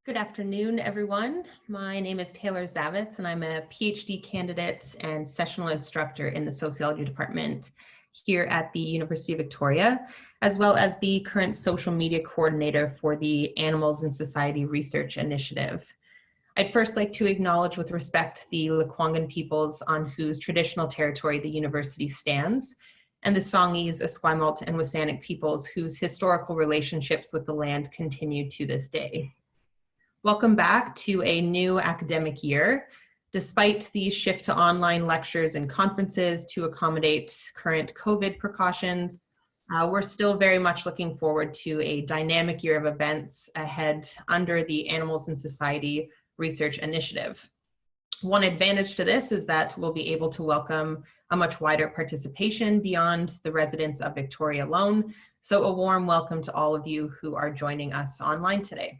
Good afternoon, everyone. My name is Taylor Zavitz, and I'm a PhD candidate and sessional instructor in the sociology department here at the University of Victoria, as well as the current social media coordinator for the Animals in Society Research Initiative. I'd first like to acknowledge with respect the Lekwungen peoples on whose traditional territory the university stands, and the Songhees, Esquimalt, and Wasanic peoples whose historical relationships with the land continue to this day. Welcome back to a new academic year. Despite the shift to online lectures and conferences to accommodate current COVID precautions, we're still very much looking forward to a dynamic year of events ahead under the Animals in Society Research Initiative. One advantage to this is that we'll be able to welcome a much wider participation beyond the residents of Victoria alone. So a warm welcome to all of you who are joining us online today.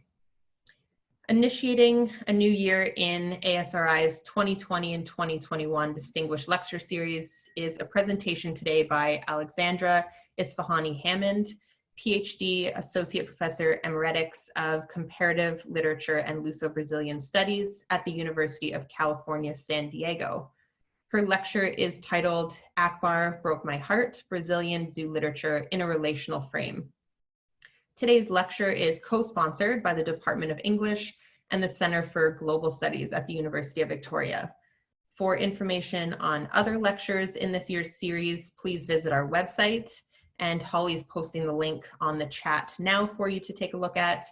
Initiating a new year in ASRI's 2020 and 2021 Distinguished Lecture Series is a presentation today by Alexandra Isfahani Hammond, PhD, Associate Professor Emeritus of Comparative Literature and Luso-Brazilian Studies at the University of California, San Diego. Her lecture is titled Akbar Broke My Heart, Brazilian Zooliterature in a Relational Frame. Today's lecture is co-sponsored by the Department of English and the Center for Global Studies at the University of Victoria. For information on other lectures in this year's series, please visit our website, and Holly's posting the link on the chat now for you to take a look at,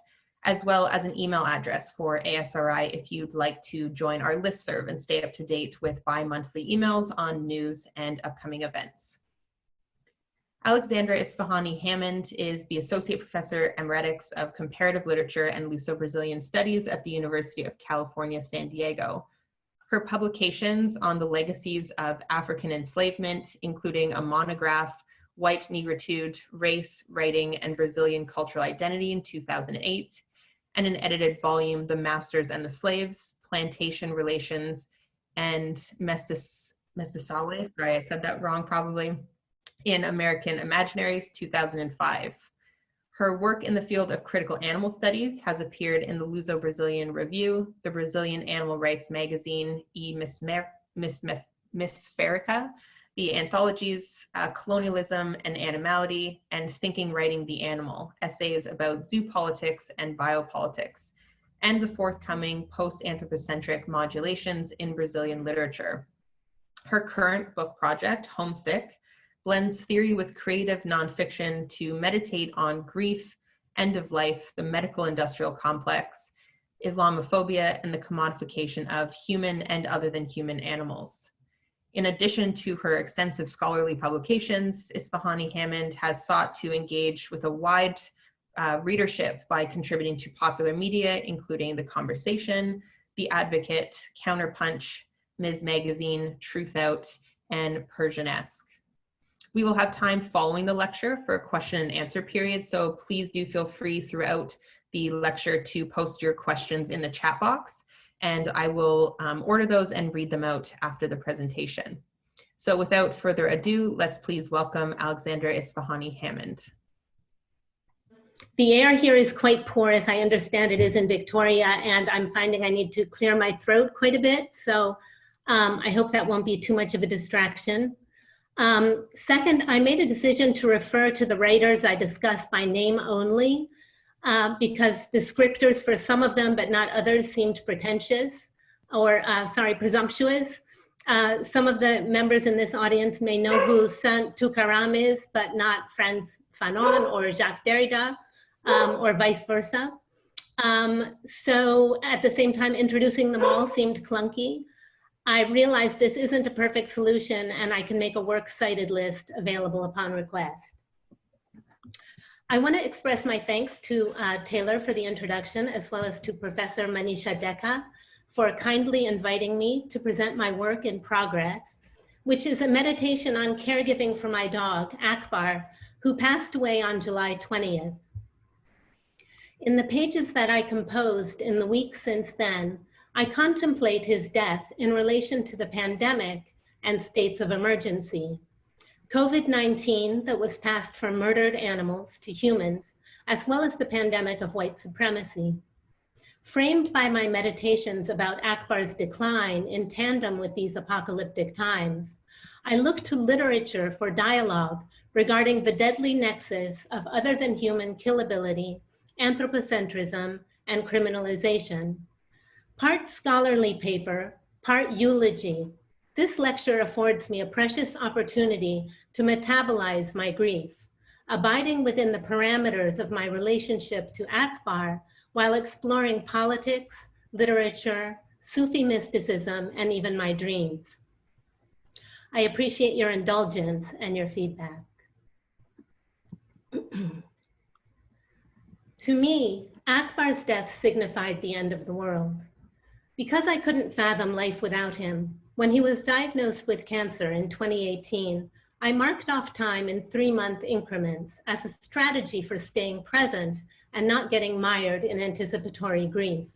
as well as an email address for ASRI if you'd like to join our listserv and stay up to date with bi-monthly emails on news and upcoming events. Alexandra Isfahani Hammond is the Associate Professor Emeritus of Comparative Literature and Luso-Brazilian Studies at the University of California, San Diego. Her publications on the legacies of African enslavement, including a monograph, White Negritude, Race, Writing, and Brazilian Cultural Identity in 2008, and an edited volume, The Masters and the Slaves, Plantation Relations, and Mestiçae, sorry, I said that wrong probably, in American Imaginaries, 2005. Her work in the field of critical animal studies has appeared in the Luso-Brazilian Review, the Brazilian Animal Rights magazine, Misferica, the anthologies Colonialism and Animality, and Thinking Writing the Animal, essays about zoo politics and biopolitics, and the forthcoming post-anthropocentric modulations in Brazilian literature. Her current book project, Homesick, blends theory with creative nonfiction to meditate on grief, end of life, the medical industrial complex, Islamophobia, and the commodification of human and other than human animals. In addition to her extensive scholarly publications, Isfahani Hammond has sought to engage with a wide readership by contributing to popular media, including The Conversation, The Advocate, Counterpunch, Ms. Magazine, Truth Out, and Persianesque. We will have time following the lecture for a question and answer period, so please do feel free throughout the lecture to post your questions in the chat box, and I will order those and read them out after the presentation. So without further ado, let's please welcome Alexandra Isfahani Hammond. The air here is quite poor, as I understand it is in Victoria, and I'm finding I need to clear my throat quite a bit, so I hope that won't be too much of a distraction. Second, I made a decision to refer to the writers I discussed by name only because descriptors for some of them, but not others, seemed pretentious or, presumptuous. Some of the members in this audience may know who Saint Tukaram is, but not Frantz Fanon or Jacques Derrida, or vice versa. So at the same time, introducing them all seemed clunky. I realized this isn't a perfect solution, and I can make a works cited list available upon request. I want to express my thanks to Taylor for the introduction, as well as to Professor Manisha Dekka for kindly inviting me to present my work in progress, which is a meditation on caregiving for my dog, Akbar, who passed away on July 20th. In the pages that I composed in the weeks since then, I contemplate his death in relation to the pandemic and states of emergency. COVID-19 that was passed from murdered animals to humans, as well as the pandemic of white supremacy. Framed by my meditations about Akbar's decline in tandem with these apocalyptic times, I look to literature for dialogue regarding the deadly nexus of other-than-human killability, anthropocentrism, and criminalization. Part scholarly paper, part eulogy, this lecture affords me a precious opportunity to metabolize my grief, abiding within the parameters of my relationship to Akbar while exploring politics, literature, Sufi mysticism, and even my dreams. I appreciate your indulgence and your feedback. To me, Akbar's death signified the end of the world. Because I couldn't fathom life without him, when he was diagnosed with cancer in 2018, I marked off time in 3-month increments as a strategy for staying present and not getting mired in anticipatory grief.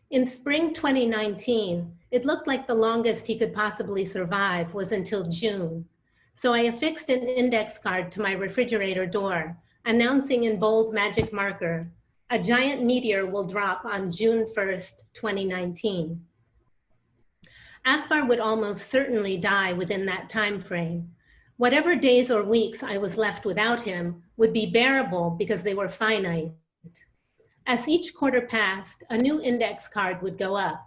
In spring 2019, it looked like the longest he could possibly survive was until June. So I affixed an index card to my refrigerator door, announcing in bold magic marker, "A giant meteor will drop on June 1st, 2019. Akbar would almost certainly die within that time frame. Whatever days or weeks I was left without him would be bearable because they were finite. As each quarter passed, a new index card would go up.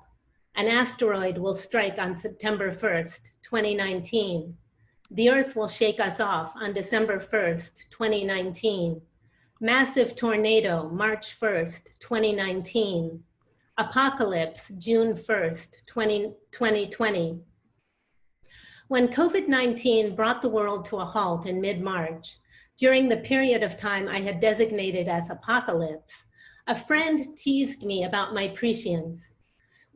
An asteroid will strike on September 1st, 2019. The Earth will shake us off on December 1st, 2019. Massive tornado, March 1st, 2019. Apocalypse, June 1st, 2020. When COVID-19 brought the world to a halt in mid-March, during the period of time I had designated as apocalypse, a friend teased me about my prescience.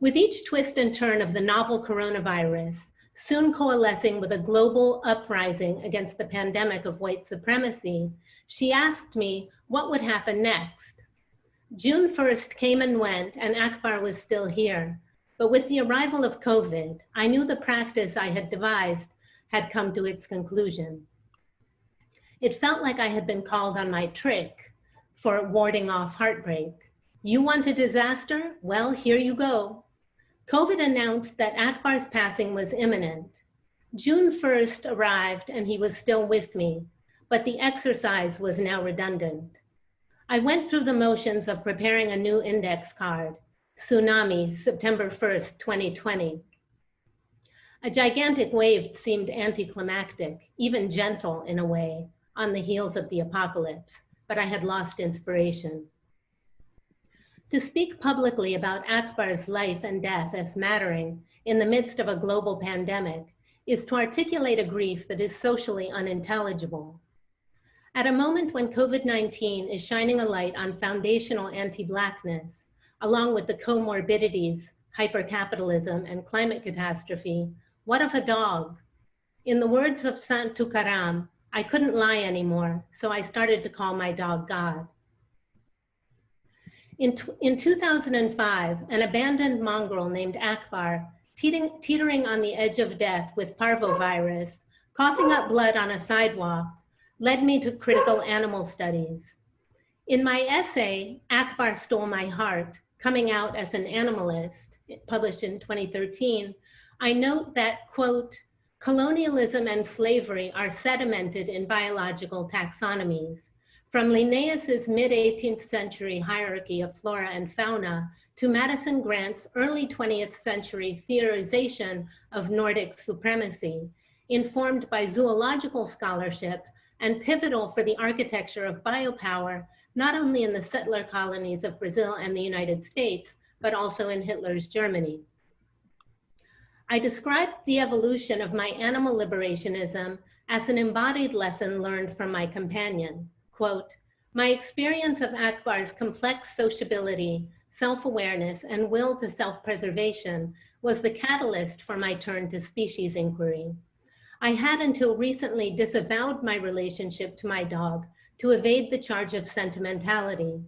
With each twist and turn of the novel coronavirus, soon coalescing with a global uprising against the pandemic of white supremacy, she asked me what would happen next. June 1st came and went, and Akbar was still here. But with the arrival of COVID, I knew the practice I had devised had come to its conclusion. It felt like I had been called on my trick for warding off heartbreak. You want a disaster? Well, here you go. COVID announced that Akbar's passing was imminent. June 1st arrived and he was still with me, but the exercise was now redundant. I went through the motions of preparing a new index card, Tsunami, September 1st, 2020. A gigantic wave seemed anticlimactic, even gentle in a way, on the heels of the apocalypse, but I had lost inspiration. To speak publicly about Akbar's life and death as mattering in the midst of a global pandemic is to articulate a grief that is socially unintelligible. At a moment when COVID-19 is shining a light on foundational anti-Blackness, along with the comorbidities, hypercapitalism, and climate catastrophe, what of a dog? In the words of Sant Tukaram, I couldn't lie anymore, so I started to call my dog God. In 2005, an abandoned mongrel named Akbar, teetering on the edge of death with parvovirus, coughing up blood on a sidewalk, led me to critical animal studies. In my essay, Akbar Stole My Heart, Coming Out as an Animalist, published in 2013, I note that, quote, colonialism and slavery are sedimented in biological taxonomies. From Linnaeus's mid-18th century hierarchy of flora and fauna to Madison Grant's early 20th century theorization of Nordic supremacy, informed by zoological scholarship and pivotal for the architecture of biopower, not only in the settler colonies of Brazil and the United States, but also in Hitler's Germany. I described the evolution of my animal liberationism as an embodied lesson learned from my companion. Quote, my experience of Akbar's complex sociability, self-awareness, and will to self-preservation was the catalyst for my turn to species inquiry. I had until recently disavowed my relationship to my dog to evade the charge of sentimentality,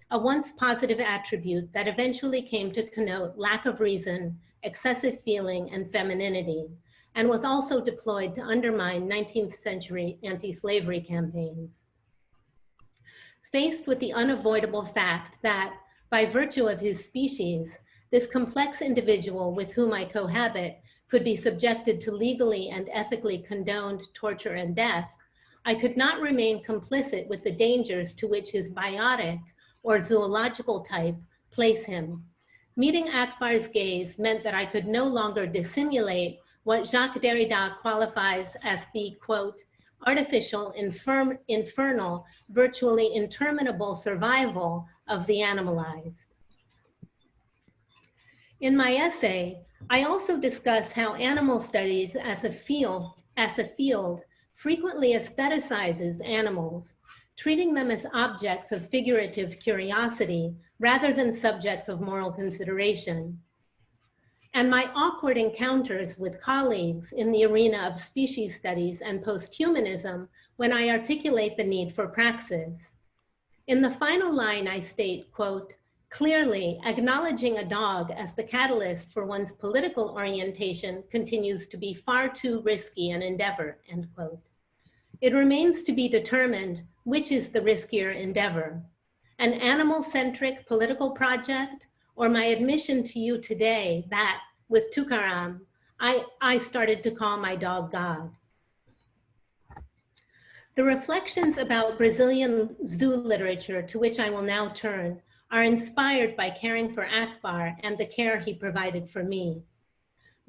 a once positive attribute that eventually came to connote lack of reason, excessive feeling, and femininity, and was also deployed to undermine 19th century anti-slavery campaigns. Faced with the unavoidable fact that, By virtue of his species, this complex individual with whom I cohabit could be subjected to legally and ethically condoned torture and death, I could not remain complicit with the dangers to which his biotic or zoological type place him. Meeting Akbar's gaze meant that I could no longer dissimulate what Jacques Derrida qualifies as the, quote, artificial, infernal, virtually interminable survival of the animalized. In my essay, I also discuss how animal studies as a field frequently aestheticizes animals, treating them as objects of figurative curiosity rather than subjects of moral consideration. And my awkward encounters with colleagues in the arena of species studies and posthumanism when I articulate the need for praxis. In the final line, I state, quote, clearly, acknowledging a dog as the catalyst for one's political orientation continues to be far too risky an endeavor, end quote. It remains to be determined which is the riskier endeavor, an animal-centric political project, or my admission to you today that, with Tukaram, I started to call my dog God. The reflections about Brazilian zoo literature to which I will now turn are inspired by caring for Akbar and the care he provided for me.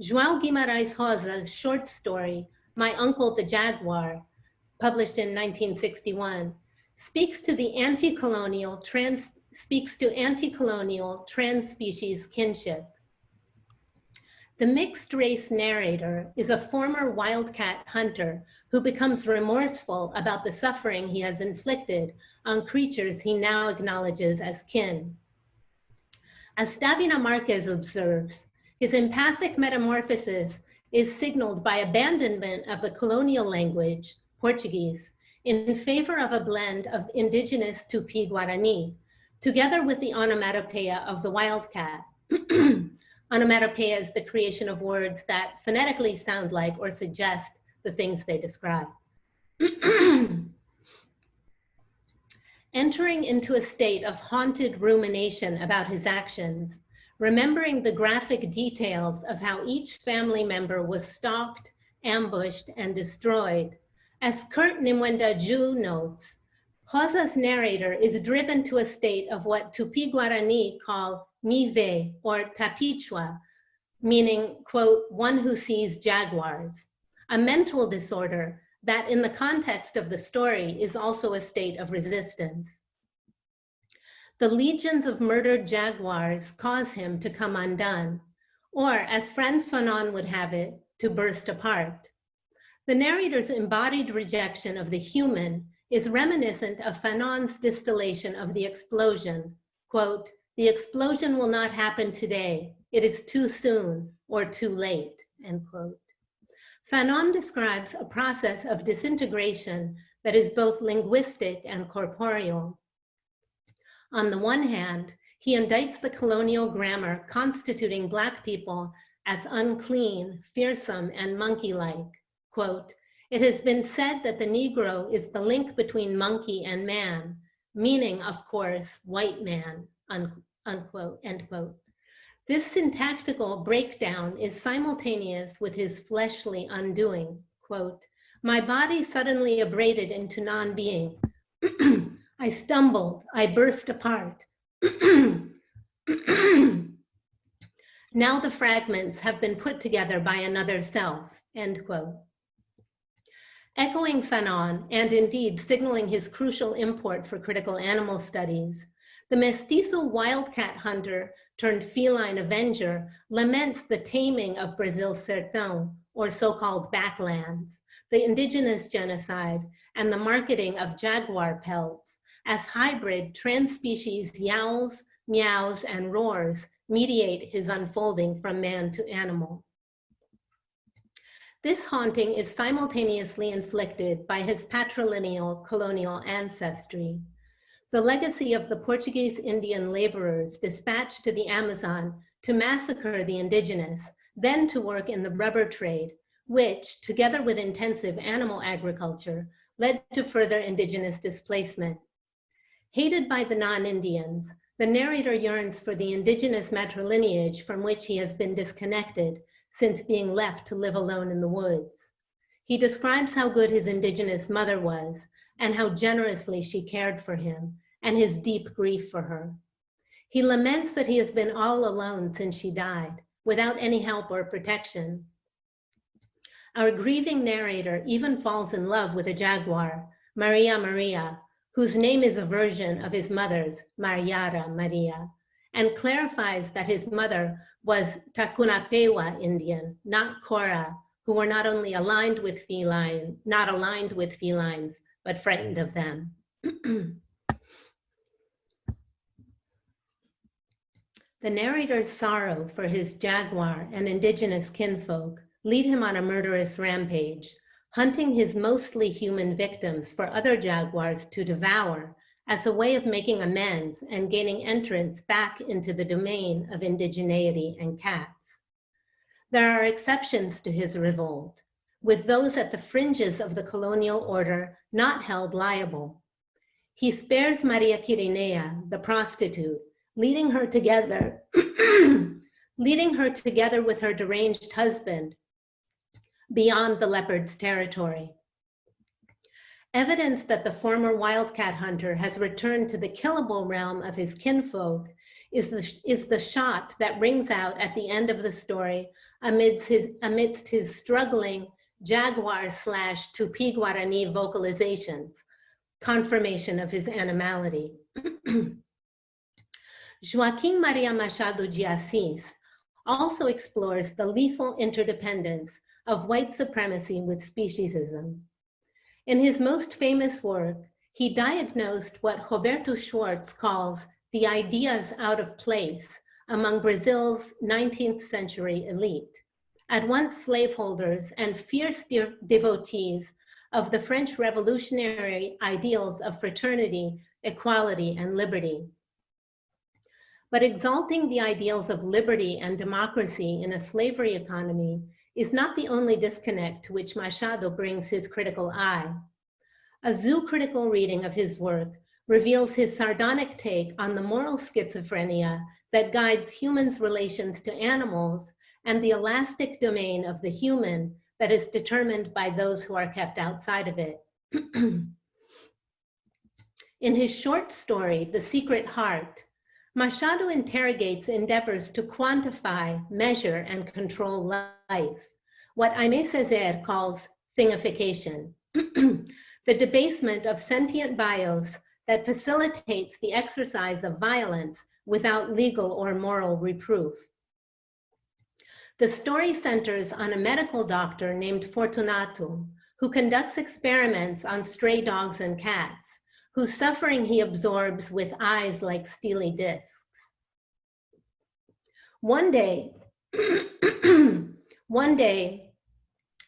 João Guimarães Rosa's short story, My Uncle the Jaguar, published in 1961, speaks to anti-colonial trans-species kinship. The mixed race narrator is a former wildcat hunter who becomes remorseful about the suffering he has inflicted on creatures he now acknowledges as kin. As Davina Marques observes, his empathic metamorphosis is signaled by abandonment of the colonial language, Portuguese, in favor of a blend of indigenous Tupi-Guarani, together with the onomatopoeia of the wildcat. Onomatopoeia is the creation of words that phonetically sound like or suggest the things they describe. Entering into a state of haunted rumination about his actions, remembering the graphic details of how each family member was stalked, ambushed, and destroyed, as Kurt Nimwenda-Ju notes, Rosa's narrator is driven to a state of what Tupi-Guarani call mive, or tapichua, meaning, quote, one who sees jaguars, a mental disorder that in the context of the story is also a state of resistance. The legions of murdered jaguars cause him to come undone, or as Frantz Fanon would have it, to burst apart. The narrator's embodied rejection of the human is reminiscent of Fanon's distillation of the explosion, quote, the explosion will not happen today. It is too soon or too late, end quote. Fanon describes a process of disintegration that is both linguistic and corporeal. On the one hand, he indicts the colonial grammar constituting Black people as unclean, fearsome, and monkey-like. Quote, it has been said that the Negro is the link between monkey and man, meaning, of course, white man, unquote, end quote. This syntactical breakdown is simultaneous with his fleshly undoing. Quote, my body suddenly abraded into non-being. I stumbled, I burst apart. Now the fragments have been put together by another self, end quote. Echoing Fanon, and indeed signaling his crucial import for critical animal studies, the mestizo wildcat hunter turned feline avenger laments the taming of Brazil's sertão, or so-called backlands, the indigenous genocide, and the marketing of jaguar pelts as hybrid trans-species yowls, meows, and roars mediate his unfolding from man to animal. This haunting is simultaneously inflicted by his patrilineal colonial ancestry. The legacy of the Portuguese Indian laborers dispatched to the Amazon to massacre the indigenous, then to work in the rubber trade, which, together with intensive animal agriculture, led to further indigenous displacement. Hated by the non-Indians, The narrator yearns for the indigenous matrilineage from which he has been disconnected since being left to live alone in the woods. He describes how good his indigenous mother was and how generously she cared for him, and his deep grief for her. He laments that he has been all alone since she died, without any help or protection. Our grieving narrator even falls in love with a jaguar, Maria, whose name is a version of his mother's, Mariara Maria, and clarifies that his mother was Tacunapewa Indian, not Cora, who were not only aligned with felines, but frightened of them. The narrator's sorrow for his jaguar and indigenous kinfolk lead him on a murderous rampage, hunting his mostly human victims for other jaguars to devour as a way of making amends and gaining entrance back into the domain of indigeneity and cats. There are exceptions to his revolt, with those at the fringes of the colonial order not held liable. He spares Maria Quirinea, the prostitute, leading her together with her deranged husband beyond the leopard's territory. Evidence that the former wildcat hunter has returned to the killable realm of his kinfolk is the shot that rings out at the end of the story amidst his struggling Jaguar/Tupi Guarani vocalizations, confirmation of his animality. Joaquim Maria Machado de Assis also explores the lethal interdependence of white supremacy with speciesism. In his most famous work, he diagnosed what Roberto Schwartz calls the ideas out of place among Brazil's 19th century elite, at once slaveholders and fierce devotees of the French revolutionary ideals of fraternity, equality, and liberty. But exalting the ideals of liberty and democracy in a slavery economy is not the only disconnect to which Machado brings his critical eye. A zoo-critical reading of his work reveals his sardonic take on the moral schizophrenia that guides humans' relations to animals and the elastic domain of the human that is determined by those who are kept outside of it. In his short story, The Secret Heart, Machado interrogates endeavors to quantify, measure, and control life, what Aimé Césaire calls thingification, the debasement of sentient bios that facilitates the exercise of violence without legal or moral reproof. The story centers on a medical doctor named Fortunato, who conducts experiments on stray dogs and cats, whose suffering he absorbs with eyes like steely discs. One day,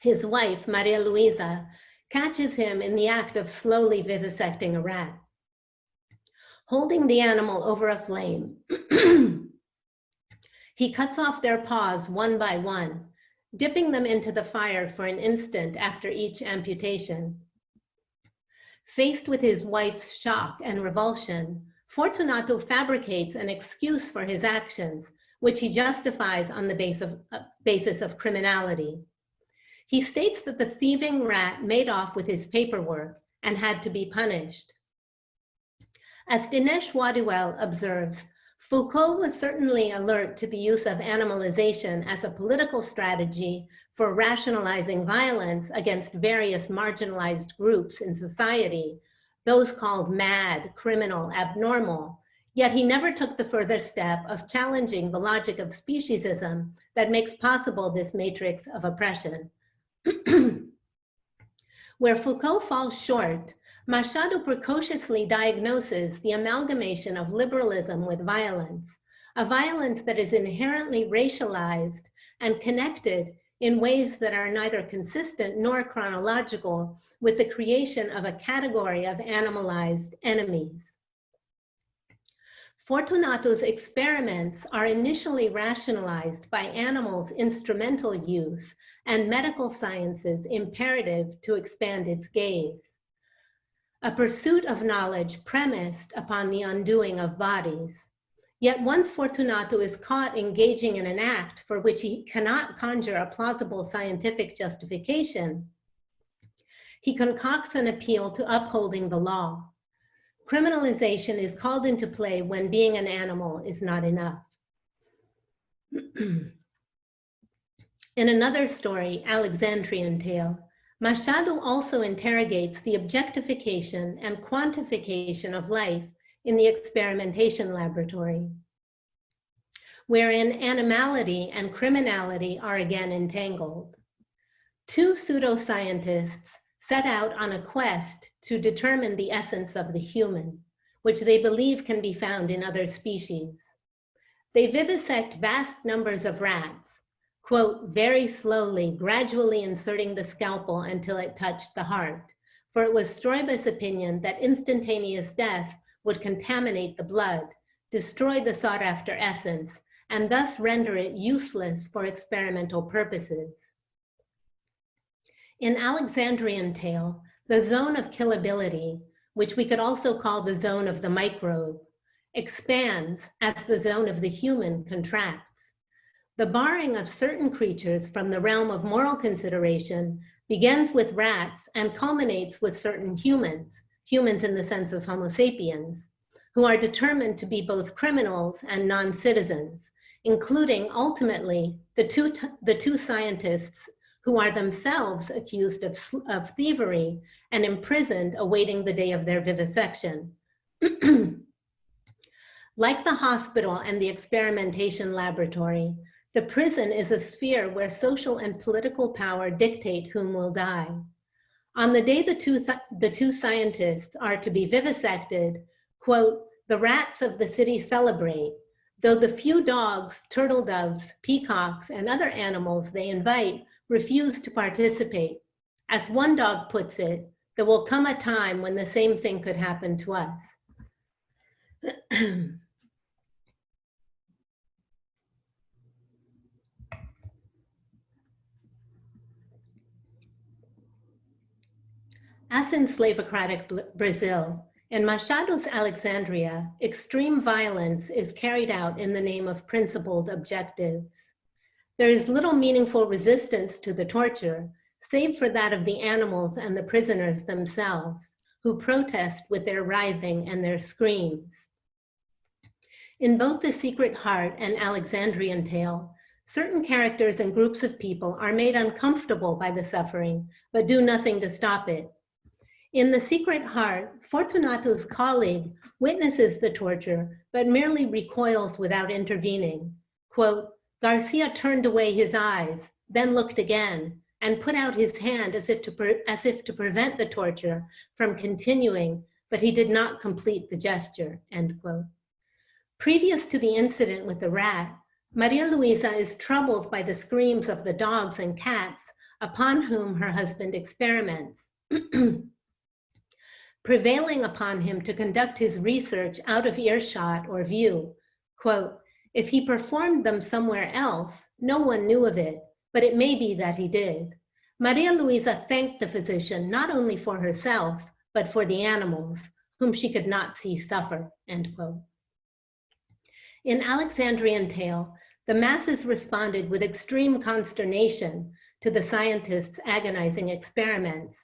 his wife, Maria Luisa, catches him in the act of slowly vivisecting a rat. Holding the animal over a flame, he cuts off their paws one by one, dipping them into the fire for an instant after each amputation. Faced with his wife's shock and revulsion, Fortunato fabricates an excuse for his actions, which he justifies on the basis of criminality. He states that the thieving rat made off with his paperwork and had to be punished. As Dinesh Wadiwell observes, Foucault was certainly alert to the use of animalization as a political strategy for rationalizing violence against various marginalized groups in society, those called mad, criminal, abnormal, yet he never took the further step of challenging the logic of speciesism that makes possible this matrix of oppression. Where Foucault falls short, Machado precociously diagnoses the amalgamation of liberalism with violence, a violence that is inherently racialized and connected in ways that are neither consistent nor chronological with the creation of a category of animalized enemies. Fortunato's experiments are initially rationalized by animals' instrumental use and medical science's imperative to expand its gaze. A pursuit of knowledge premised upon the undoing of bodies, Yet once Fortunato is caught engaging in an act for which he cannot conjure a plausible scientific justification, he concocts an appeal to upholding the law. Criminalization is called into play when being an animal is not enough. In another story, Alexandrian Tale, Machado also interrogates the objectification and quantification of life in the experimentation laboratory, wherein animality and criminality are again entangled. Two pseudoscientists set out on a quest to determine the essence of the human, which they believe can be found in other species. They vivisect vast numbers of rats, quote, very slowly, gradually inserting the scalpel until it touched the heart, for it was Stoiber's opinion that instantaneous death would contaminate the blood, destroy the sought-after essence, and thus render it useless for experimental purposes. In Alexandrian Tale, the zone of killability, which we could also call the zone of the microbe, expands as the zone of the human contracts. The barring of certain creatures from the realm of moral consideration begins with rats and culminates with certain humans, humans in the sense of Homo sapiens, who are determined to be both criminals and non-citizens, including ultimately the two scientists who are themselves accused of thievery and imprisoned awaiting the day of their vivisection. Like the hospital and the experimentation laboratory, the prison is a sphere where social and political power dictate whom will die. On the day the two scientists are to be vivisected, quote, the rats of the city celebrate, though the few dogs, turtle doves, peacocks, and other animals they invite refuse to participate. As one dog puts it, there will come a time when the same thing could happen to us. As in slavocratic Brazil, in Machado's Alexandria, extreme violence is carried out in the name of principled objectives. There is little meaningful resistance to the torture, save for that of the animals and the prisoners themselves, who protest with their writhing and their screams. In both The Secret Heart and Alexandrian Tale, certain characters and groups of people are made uncomfortable by the suffering, but do nothing to stop it. In The Secret Heart, Fortunato's colleague witnesses the torture, but merely recoils without intervening. Quote, Garcia turned away his eyes, then looked again, and put out his hand as if to prevent the torture from continuing, but he did not complete the gesture, end quote. Previous to the incident with the rat, Maria Luisa is troubled by the screams of the dogs and cats upon whom her husband experiments, prevailing upon him to conduct his research out of earshot or view. Quote, if he performed them somewhere else, no one knew of it, but it may be that he did. Maria Luisa thanked the physician not only for herself, but for the animals, whom she could not see suffer, end quote. In Alexandrian Tale, the masses responded with extreme consternation to the scientists' agonizing experiments,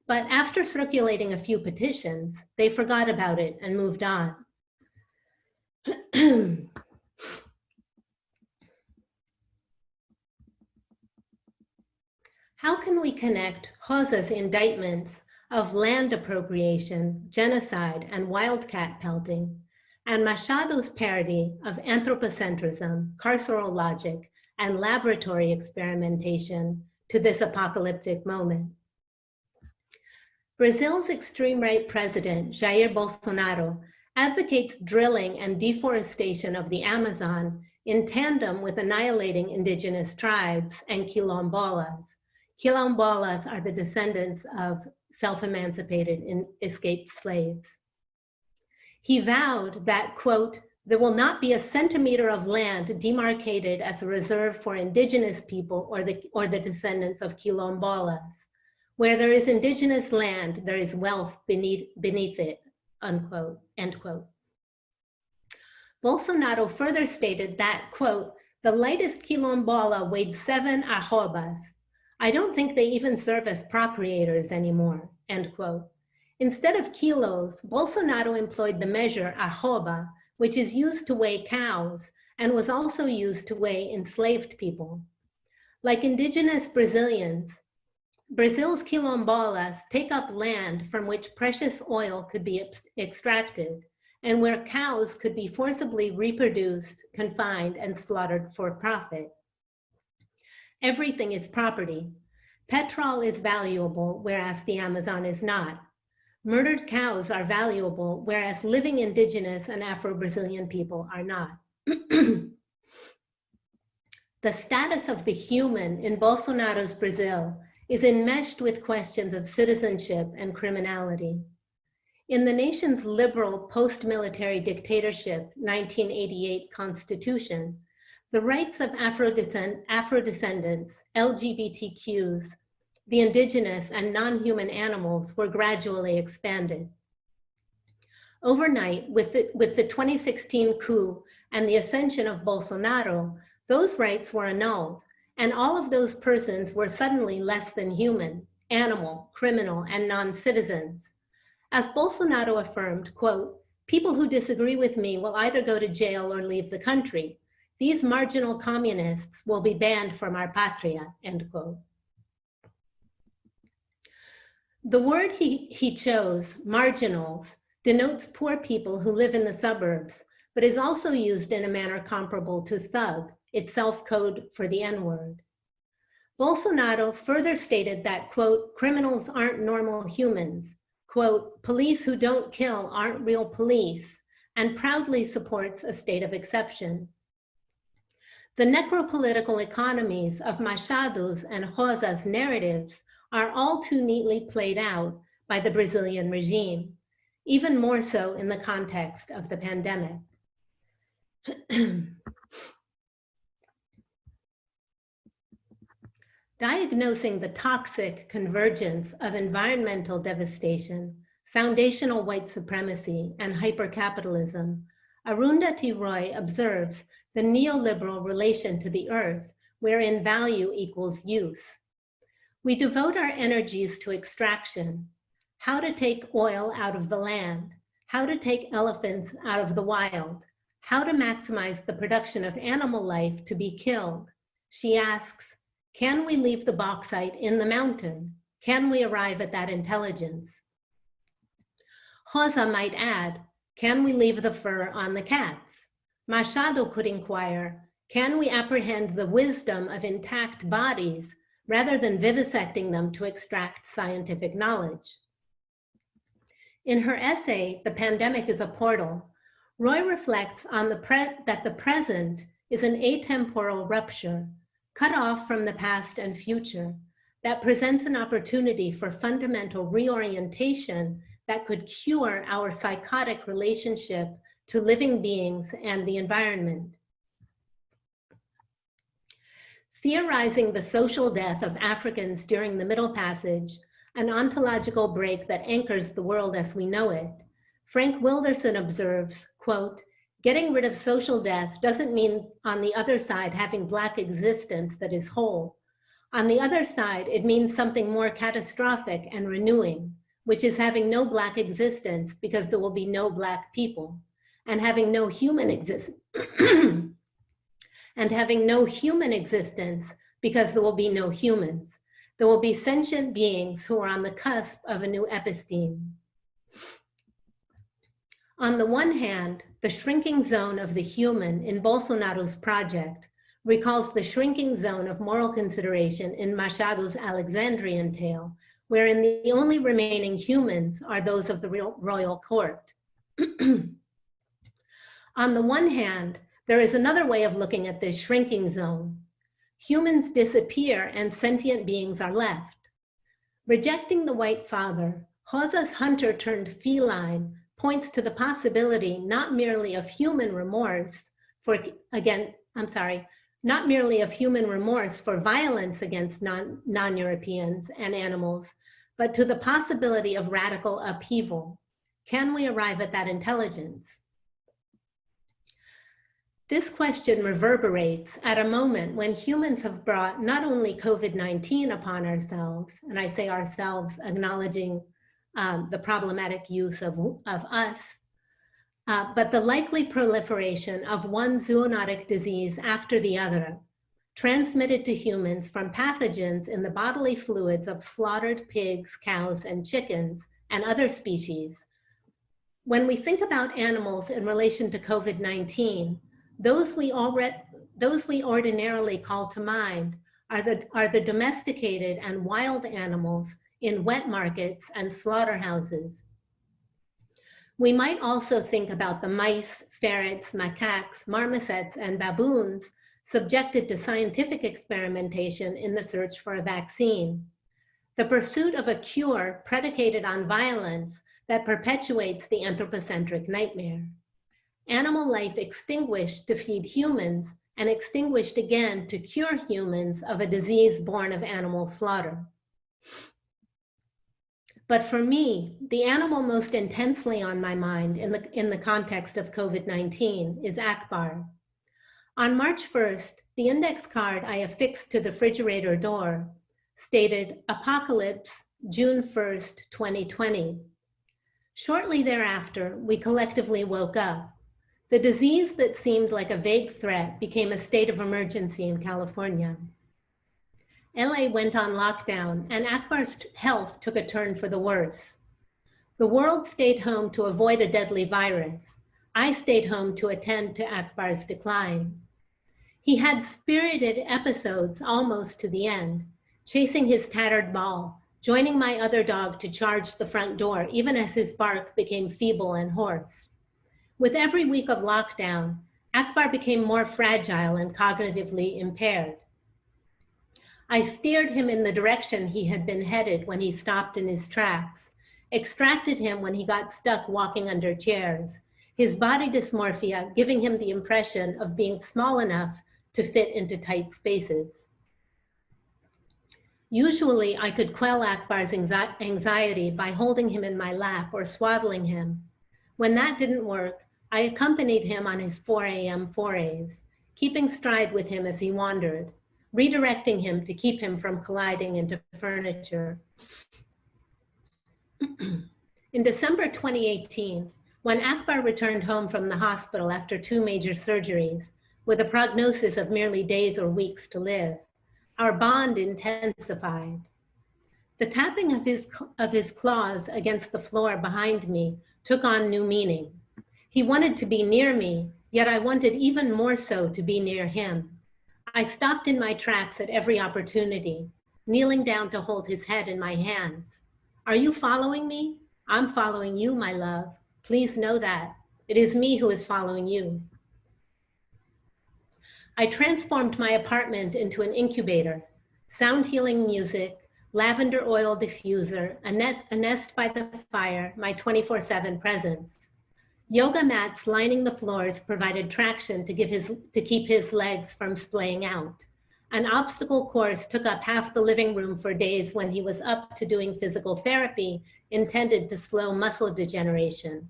but after circulating a few petitions, they forgot about it and moved on. How can we connect Rosa's indictments of land appropriation, genocide, and wildcat pelting, and Machado's parody of anthropocentrism, carceral logic, and laboratory experimentation to this apocalyptic moment? Brazil's extreme right president, Jair Bolsonaro, advocates drilling and deforestation of the Amazon in tandem with annihilating indigenous tribes and quilombolas. Quilombolas are the descendants of self-emancipated and escaped slaves. He vowed that, quote, there will not be a centimeter of land demarcated as a reserve for indigenous people or the descendants of quilombolas. Where there is indigenous land, there is wealth beneath it, unquote, end quote. Bolsonaro further stated that, quote, the lightest quilombola weighed 7 arrobas. I don't think they even serve as procreators anymore, end quote. Instead of kilos, Bolsonaro employed the measure arroba, which is used to weigh cows and was also used to weigh enslaved people. Like indigenous Brazilians, Brazil's quilombolas take up land from which precious oil could be extracted and where cows could be forcibly reproduced, confined, and slaughtered for profit. Everything is property. Petrol is valuable, whereas the Amazon is not. Murdered cows are valuable, whereas living indigenous and Afro-Brazilian people are not. The status of the human in Bolsonaro's Brazil is enmeshed with questions of citizenship and criminality. In the nation's liberal post-military dictatorship 1988 constitution, the rights of Afro-descendants, LGBTQs, the indigenous and non-human animals were gradually expanded. Overnight, with the 2016 coup and the ascension of Bolsonaro, those rights were annulled, and all of those persons were suddenly less than human, animal, criminal, and non-citizens. As Bolsonaro affirmed, quote, people who disagree with me will either go to jail or leave the country. These marginal communists will be banned from our patria, end quote. The word he chose, marginals, denotes poor people who live in the suburbs, but is also used in a manner comparable to thug, itself code for the N-word. Bolsonaro further stated that, quote, criminals aren't normal humans, quote, police who don't kill aren't real police, and proudly supports a state of exception. The necropolitical economies of Machado's and Rosa's narratives are all too neatly played out by the Brazilian regime, even more so in the context of the pandemic. Diagnosing the toxic convergence of environmental devastation, foundational white supremacy, and hypercapitalism, Arundhati Roy observes the neoliberal relation to the earth, wherein value equals use. We devote our energies to extraction, how to take oil out of the land, how to take elephants out of the wild, how to maximize the production of animal life to be killed. She asks, can we leave the bauxite in the mountain? Can we arrive at that intelligence? Rosa might add, can we leave the fur on the cats? Machado could inquire, can we apprehend the wisdom of intact bodies rather than vivisecting them to extract scientific knowledge? In her essay, The Pandemic is a Portal, Roy reflects on that the present is an atemporal rupture, cut off from the past and future, that presents an opportunity for fundamental reorientation that could cure our psychotic relationship to living beings and the environment. Theorizing the social death of Africans during the Middle Passage, an ontological break that anchors the world as we know it, Frank Wilderson observes, quote, getting rid of social death doesn't mean on the other side having Black existence that is whole. On the other side, it means something more catastrophic and renewing, which is having no Black existence because there will be no Black people, and having no human existence, and having no human existence because there will be no humans. There will be sentient beings who are on the cusp of a new episteme. On the one hand, the shrinking zone of the human in Bolsonaro's project recalls the shrinking zone of moral consideration in Machado's Alexandrian tale, wherein the only remaining humans are those of the royal court. On the one hand, there is another way of looking at this shrinking zone. Humans disappear and sentient beings are left. Rejecting the white father, Rosa's hunter turned feline points to the possibility not merely of human remorse for, not merely of human remorse for violence against non-Europeans and animals, but to the possibility of radical upheaval. Can we arrive at that intelligence? This question reverberates at a moment when humans have brought not only COVID-19 upon ourselves, and I say ourselves acknowledging the problematic use of us, but the likely proliferation of one zoonotic disease after the other, transmitted to humans from pathogens in the bodily fluids of slaughtered pigs, cows, and chickens, and other species. When we think about animals in relation to COVID-19, those we ordinarily call to mind are the domesticated and wild animals in wet markets and slaughterhouses. We might also think about the mice, ferrets, macaques, marmosets, and baboons subjected to scientific experimentation in the search for a vaccine. The pursuit of a cure predicated on violence that perpetuates the anthropocentric nightmare. Animal life extinguished to feed humans and extinguished again to cure humans of a disease born of animal slaughter. But for me, the animal most intensely on my mind in the context of COVID-19 is Akbar. On March 1st, the index card I affixed to the refrigerator door stated, "Apocalypse, June 1st, 2020. Shortly thereafter, we collectively woke up. The disease that seemed like a vague threat became a state of emergency in California. LA went on lockdown and Akbar's health took a turn for the worse. The world stayed home to avoid a deadly virus. I stayed home to attend to Akbar's decline. He had spirited episodes almost to the end, chasing his tattered ball, joining my other dog to charge the front door, even as his bark became feeble and hoarse. With every week of lockdown, Akbar became more fragile and cognitively impaired. I steered him in the direction he had been headed when he stopped in his tracks, extracted him when he got stuck walking under chairs, his body dysmorphia giving him the impression of being small enough to fit into tight spaces. Usually, I could quell Akbar's anxiety by holding him in my lap or swaddling him. When that didn't work, I accompanied him on his 4 a.m. forays, keeping stride with him as he wandered, redirecting him to keep him from colliding into furniture. In December 2018, when Akbar returned home from the hospital after 2 major surgeries, with a prognosis of merely days or weeks to live, our bond intensified. The tapping of his claws against the floor behind me took on new meaning. He wanted to be near me, yet I wanted even more so to be near him. I stopped in my tracks at every opportunity, kneeling down to hold his head in my hands. Are you following me? I'm following you, my love. Please know that. It is me who is following you. I transformed my apartment into an incubator, sound healing music, lavender oil diffuser, a nest by the fire, my 24/7 presence. Yoga mats lining the floors provided traction to keep his legs from splaying out. An obstacle course took up half the living room for days when he was up to doing physical therapy intended to slow muscle degeneration.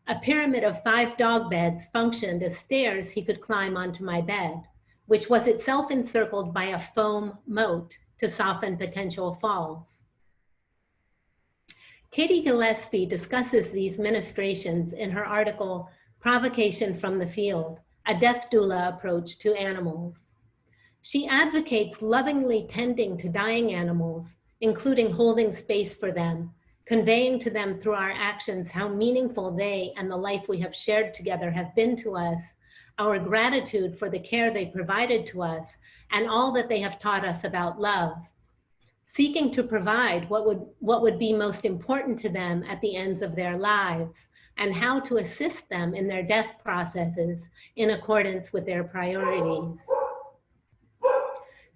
A pyramid of 5 dog beds functioned as stairs he could climb onto my bed, which was itself encircled by a foam moat to soften potential falls. Katie Gillespie discusses these ministrations in her article, Provocation from the Field, a death doula approach to animals. She advocates lovingly tending to dying animals, including holding space for them, conveying to them through our actions how meaningful they and the life we have shared together have been to us, our gratitude for the care they provided to us, and all that they have taught us about love. Seeking to provide what would be most important to them at the ends of their lives, and how to assist them in their death processes in accordance with their priorities.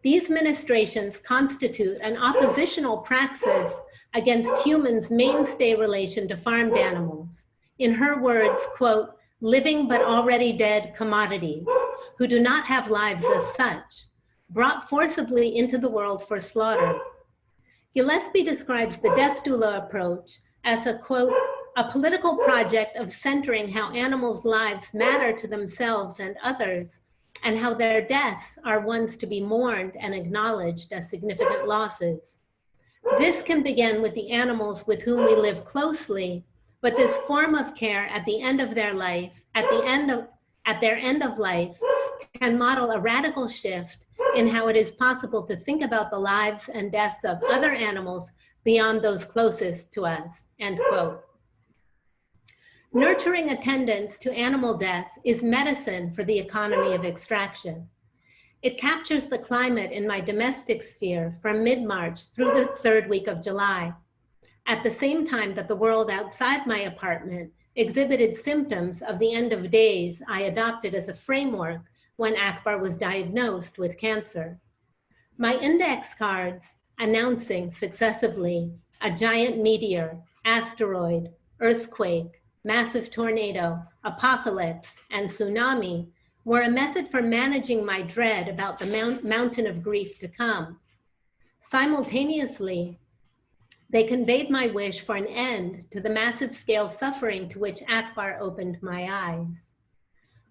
These ministrations constitute an oppositional praxis against humans' mainstay relation to farmed animals. In her words, quote, living but already dead commodities who do not have lives as such, brought forcibly into the world for slaughter. Gillespie describes the death doula approach as a, quote, a political project of centering how animals' lives matter to themselves and others, and how their deaths are ones to be mourned and acknowledged as significant losses. This can begin with the animals with whom we live closely, but this form of care at the end of their life, at their end of life, can model a radical shift in how it is possible to think about the lives and deaths of other animals beyond those closest to us, end quote. Nurturing attendance to animal death is medicine for the economy of extraction. It captures the climate in my domestic sphere from mid-March through the third week of July, at the same time that the world outside my apartment exhibited symptoms of the end of days I adopted as a framework when Akbar was diagnosed with cancer. My index cards announcing successively a giant meteor, asteroid, earthquake, massive tornado, apocalypse, and tsunami were a method for managing my dread about the mountain of grief to come. Simultaneously, they conveyed my wish for an end to the massive scale suffering to which Akbar opened my eyes.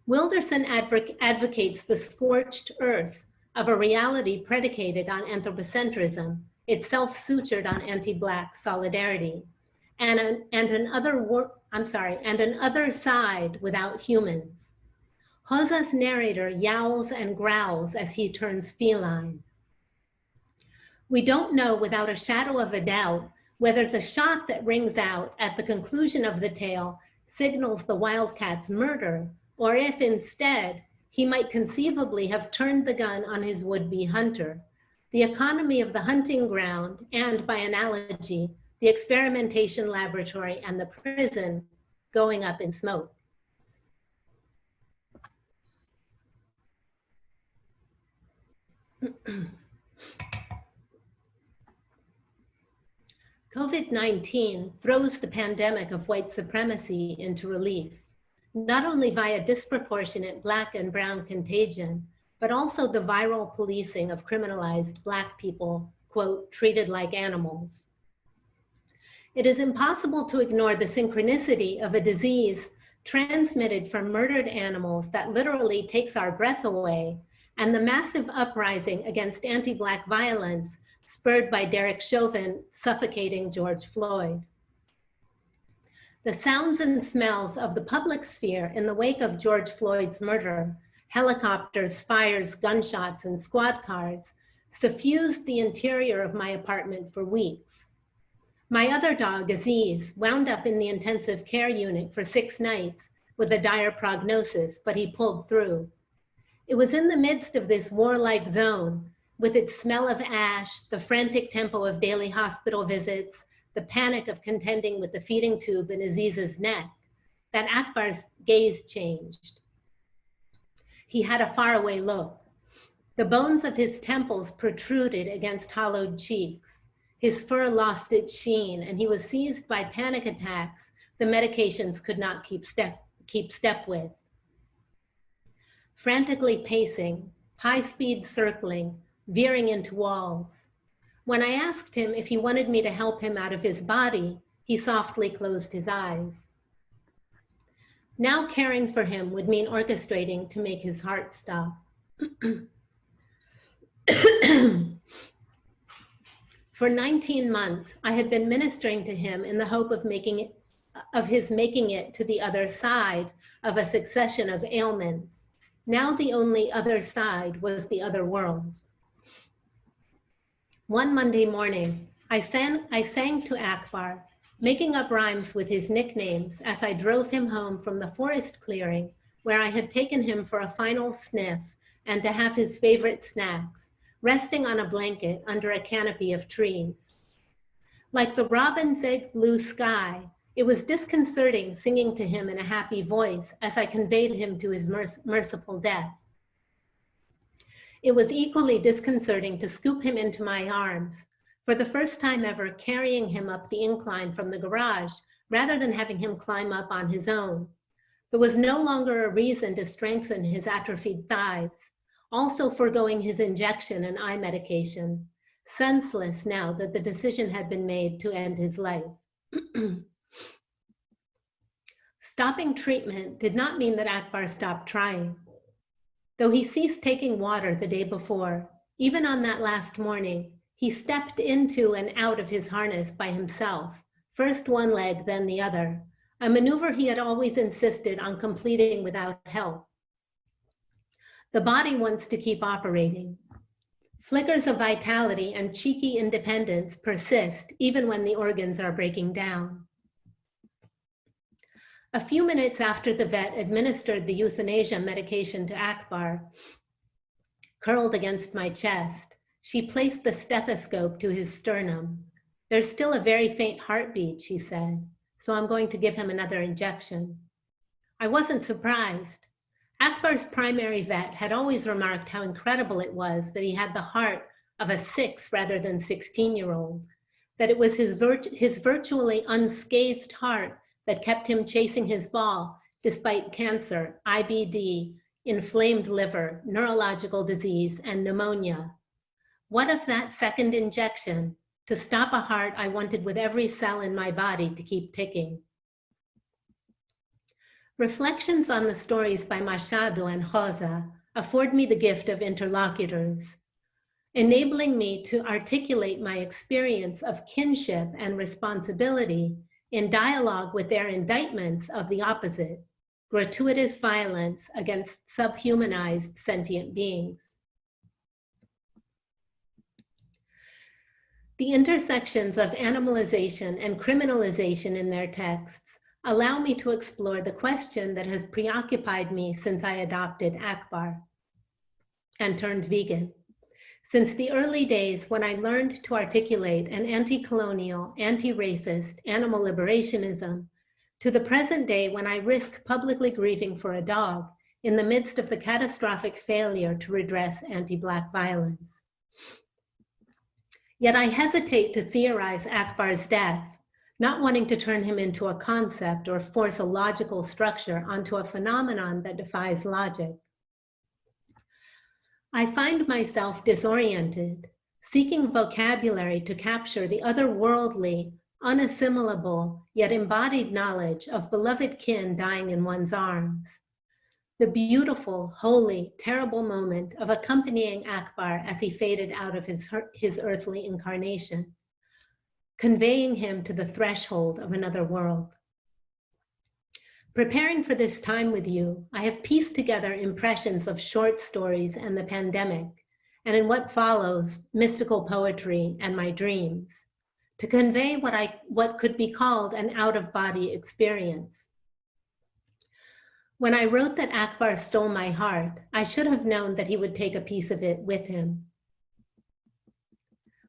Wilderson advocates the scorched earth of a reality predicated on anthropocentrism, itself sutured on anti-Black solidarity, and an other side without humans. Hosa's narrator yowls and growls as he turns feline. We don't know without a shadow of a doubt whether the shot that rings out at the conclusion of the tale signals the wildcat's murder, or if instead he might conceivably have turned the gun on his would-be hunter. The economy of the hunting ground, and by analogy, the experimentation laboratory and the prison going up in smoke. COVID-19 throws the pandemic of white supremacy into relief, not only via disproportionate Black and brown contagion, but also the viral policing of criminalized Black people, quote, treated like animals. It is impossible to ignore the synchronicity of a disease transmitted from murdered animals that literally takes our breath away, and the massive uprising against anti-Black violence spurred by Derek Chauvin suffocating George Floyd. The sounds and smells of the public sphere in the wake of George Floyd's murder, helicopters, fires, gunshots, and squad cars, suffused the interior of my apartment for weeks. My other dog, Aziz, wound up in the intensive care unit for 6 nights with a dire prognosis, but he pulled through. It was in the midst of this warlike zone, with its smell of ash, the frantic tempo of daily hospital visits, the panic of contending with the feeding tube in Aziz's neck, that Akbar's gaze changed. He had a faraway look. The bones of his temples protruded against hollowed cheeks. His fur lost its sheen, and he was seized by panic attacks the medications could not keep step with. Frantically pacing, high-speed circling, veering into walls. When I asked him if he wanted me to help him out of his body, he softly closed his eyes. Now caring for him would mean orchestrating to make his heart stop. For 19 months, I had been ministering to him in the hope of his making it to the other side of a succession of ailments. Now the only other side was the other world. One Monday morning, I sang to Akbar, making up rhymes with his nicknames as I drove him home from the forest clearing where I had taken him for a final sniff and to have his favorite snacks, resting on a blanket under a canopy of trees. Like the robin's egg blue sky, it was disconcerting singing to him in a happy voice as I conveyed him to his merciful death. It was equally disconcerting to scoop him into my arms, for the first time ever carrying him up the incline from the garage rather than having him climb up on his own. There was no longer a reason to strengthen his atrophied thighs, also foregoing his injection and eye medication, senseless now that the decision had been made to end his life. Stopping treatment did not mean that Akbar stopped trying. Though he ceased taking water the day before, even on that last morning, he stepped into and out of his harness by himself, first one leg, then the other, a maneuver he had always insisted on completing without help. The body wants to keep operating. Flickers of vitality and cheeky independence persist even when the organs are breaking down. A few minutes after the vet administered the euthanasia medication to Akbar, curled against my chest, she placed the stethoscope to his sternum. "There's still a very faint heartbeat," she said, "so I'm going to give him another injection." I wasn't surprised. Akbar's primary vet had always remarked how incredible it was that he had the heart of a 6 rather than 16-year-old, that it was his virtually unscathed heart that kept him chasing his ball despite cancer, IBD, inflamed liver, neurological disease, and pneumonia. What of that second injection to stop a heart I wanted with every cell in my body to keep ticking? Reflections on the stories by Machado and Rosa afford me the gift of interlocutors, enabling me to articulate my experience of kinship and responsibility in dialogue with their indictments of the opposite, gratuitous violence against subhumanized sentient beings. The intersections of animalization and criminalization in their texts allow me to explore the question that has preoccupied me since I adopted Akbar and turned vegan. Since the early days when I learned to articulate an anti-colonial, anti-racist animal liberationism, to the present day when I risk publicly grieving for a dog in the midst of the catastrophic failure to redress anti-Black violence. Yet I hesitate to theorize Akbar's death, not wanting to turn him into a concept or force a logical structure onto a phenomenon that defies logic. I find myself disoriented, seeking vocabulary to capture the otherworldly, unassimilable, yet embodied knowledge of beloved kin dying in one's arms. The beautiful, holy, terrible moment of accompanying Akbar as he faded out of his earthly incarnation, conveying him to the threshold of another world. Preparing for this time with you, I have pieced together impressions of short stories and the pandemic, and in what follows, mystical poetry and my dreams, to convey what could be called an out-of-body experience. When I wrote that Akbar stole my heart, I should have known that he would take a piece of it with him.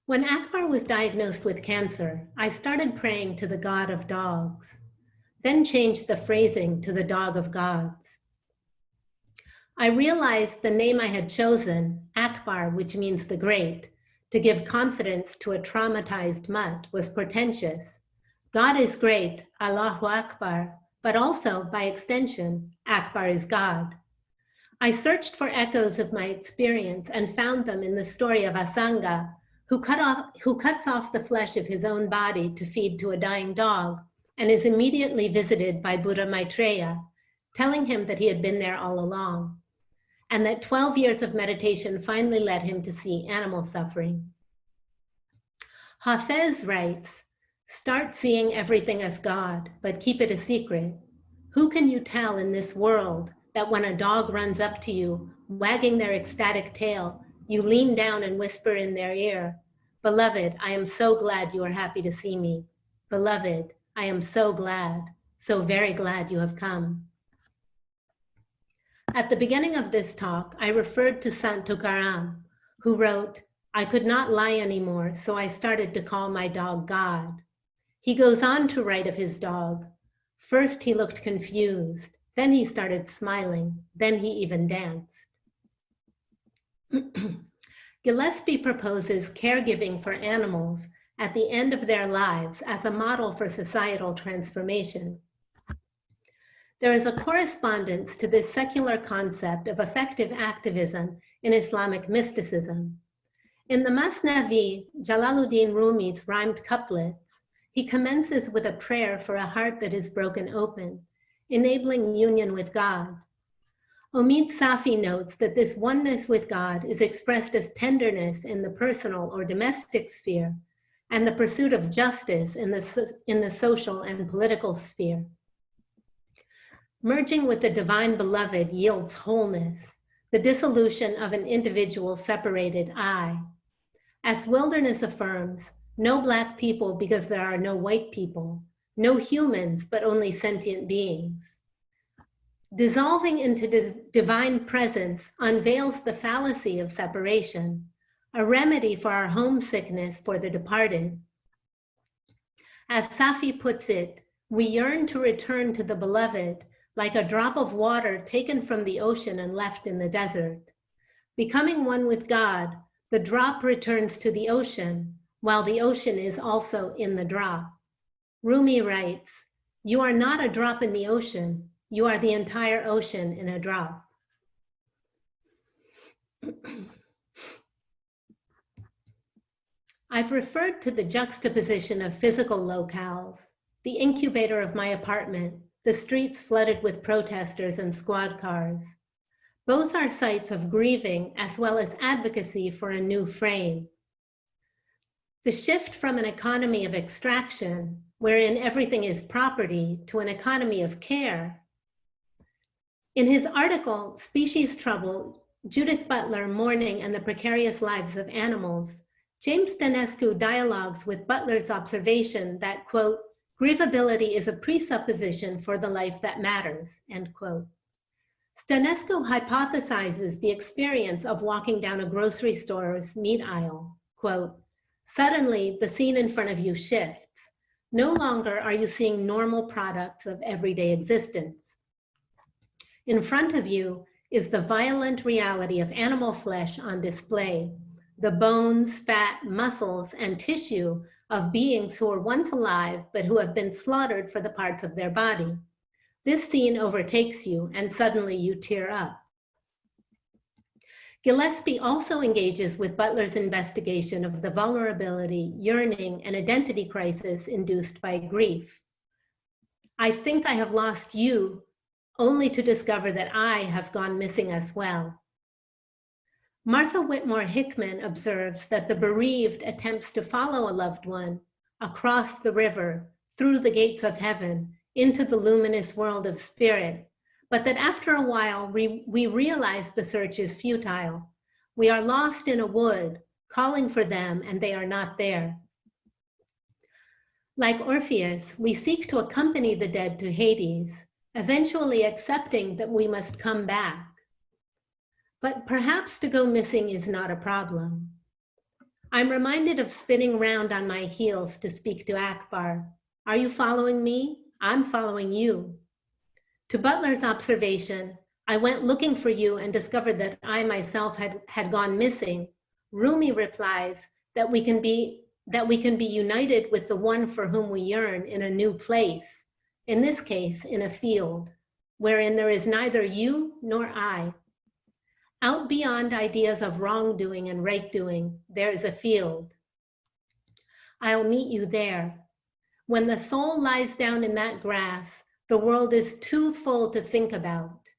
When Akbar was diagnosed with cancer, I started praying to the God of dogs, then changed the phrasing to the dog of gods. I realized the name I had chosen, Akbar, which means the great, to give confidence to a traumatized mutt was pretentious. God is great, Allahu Akbar, but also, by extension, Akbar is God. I searched for echoes of my experience and found them in the story of Asanga, who cuts off the flesh of his own body to feed to a dying dog, and is immediately visited by Buddha Maitreya, telling him that he had been there all along, and that 12 years of meditation finally led him to see animal suffering. Hafez writes, "Start seeing everything as God, but keep it a secret. Who can you tell in this world that when a dog runs up to you, wagging their ecstatic tail, you lean down and whisper in their ear, 'Beloved, I am so glad you are happy to see me. Beloved, I am so glad, so very glad you have come.'" At the beginning of this talk, I referred to Sant Tukaram, who wrote, "I could not lie anymore, so I started to call my dog God." He goes on to write of his dog, "First he looked confused, then he started smiling, then he even danced." Gillespie proposes caregiving for animals at the end of their lives as a model for societal transformation. There is a correspondence to this secular concept of effective activism in Islamic mysticism. In the Masnavi, Jalaluddin Rumi's rhymed couplets, he commences with a prayer for a heart that is broken open, enabling union with God. Omid Safi notes that this oneness with God is expressed as tenderness in the personal or domestic sphere, and the pursuit of justice in the social and political sphere. Merging with the divine beloved yields wholeness, the dissolution of an individual separated I. As Wilderness affirms, no Black people because there are no white people, no humans but only sentient beings. Dissolving into divine presence unveils the fallacy of separation, a remedy for our homesickness for the departed. As Safi puts it, we yearn to return to the beloved like a drop of water taken from the ocean and left in the desert. Becoming one with God, the drop returns to the ocean, while the ocean is also in the drop. Rumi writes, "You are not a drop in the ocean, you are the entire ocean in a drop." I've referred to the juxtaposition of physical locales, the incubator of my apartment, the streets flooded with protesters and squad cars. Both are sites of grieving as well as advocacy for a new frame. The shift from an economy of extraction, wherein everything is property, to an economy of care. In his article, Species Trouble, Judith Butler, Mourning and the Precarious Lives of Animals, James Stanescu dialogues with Butler's observation that, quote, "grievability is a presupposition for the life that matters," end quote. Stanescu hypothesizes the experience of walking down a grocery store's meat aisle, quote, "Suddenly the scene in front of you shifts. No longer are you seeing normal products of everyday existence. In front of you is the violent reality of animal flesh on display, the bones, fat, muscles, and tissue of beings who were once alive but who have been slaughtered for the parts of their body. This scene overtakes you and suddenly you tear up." Gillespie also engages with Butler's investigation of the vulnerability, yearning, and identity crisis induced by grief. "I think I have lost you, only to discover that I have gone missing as well." Martha Whitmore Hickman observes that the bereaved attempts to follow a loved one across the river, through the gates of heaven, into the luminous world of spirit, but that after a while we realize the search is futile. We are lost in a wood, calling for them, and they are not there. Like Orpheus, we seek to accompany the dead to Hades, eventually accepting that we must come back. But perhaps to go missing is not a problem. I'm reminded of spinning round on my heels to speak to Akbar. "Are you following me? I'm following you." To Butler's observation, "I went looking for you and discovered that I myself had gone missing." Rumi replies that we can be united with the one for whom we yearn in a new place, in this case, in a field, wherein there is neither you nor I. Out beyond ideas of wrongdoing and right doing, there is a field. I'll meet you there. When the soul lies down in that grass, the world is too full to think about.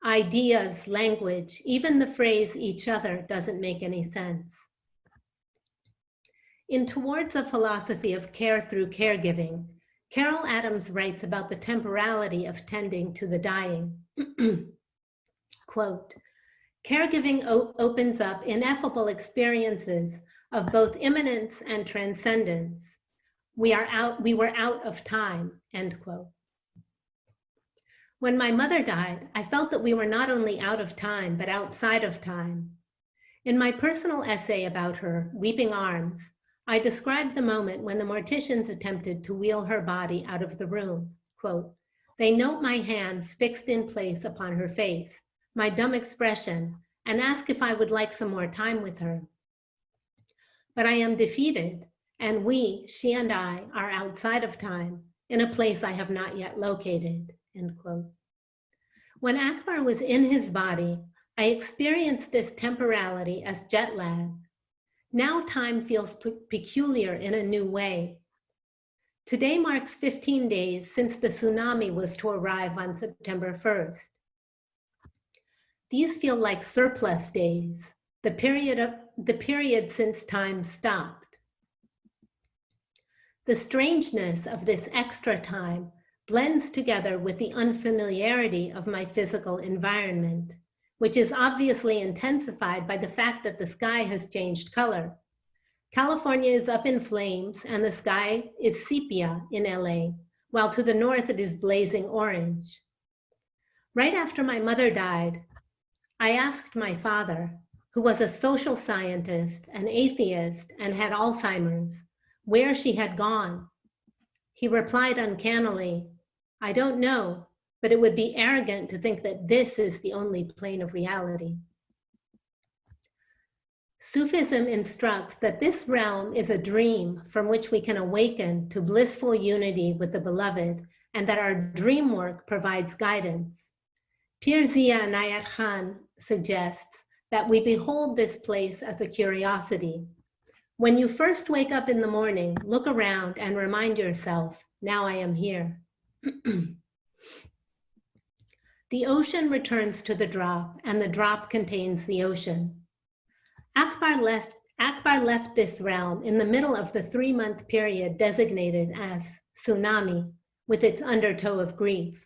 Ideas, language, even the phrase each other doesn't make any sense. In Towards a Philosophy of Care Through Caregiving, Carol Adams writes about the temporality of tending to the dying. Quote, "Caregiving opens up ineffable experiences of both immanence and transcendence. We were out of time," end quote. When my mother died, I felt that we were not only out of time, but outside of time. In my personal essay about her, Weeping Arms, I described the moment when the morticians attempted to wheel her body out of the room. Quote, "They note my hands fixed in place upon her face, my dumb expression, and ask if I would like some more time with her. But I am defeated, and we, she and I, are outside of time, in a place I have not yet located," end quote. When Akbar was in his body, I experienced this temporality as jet lag. Now time feels peculiar in a new way. Today marks 15 days since the tsunami was to arrive on September 1st. These feel like surplus days, the period since time stopped. The strangeness of this extra time blends together with the unfamiliarity of my physical environment, which is obviously intensified by the fact that the sky has changed color. California is up in flames and the sky is sepia in LA, while to the north it is blazing orange. Right after my mother died, I asked my father, who was a social scientist, an atheist, and had Alzheimer's, where she had gone. He replied uncannily, "I don't know, but it would be arrogant to think that this is the only plane of reality." Sufism instructs that this realm is a dream from which we can awaken to blissful unity with the beloved, and that our dream work provides guidance. Pir Zia Nayar Khan suggests that we behold this place as a curiosity. When you first wake up in the morning, look around and remind yourself, now I am here. The ocean returns to the drop, and the drop contains the ocean. Akbar left this realm in the middle of the 3-month period designated as tsunami, with its undertow of grief.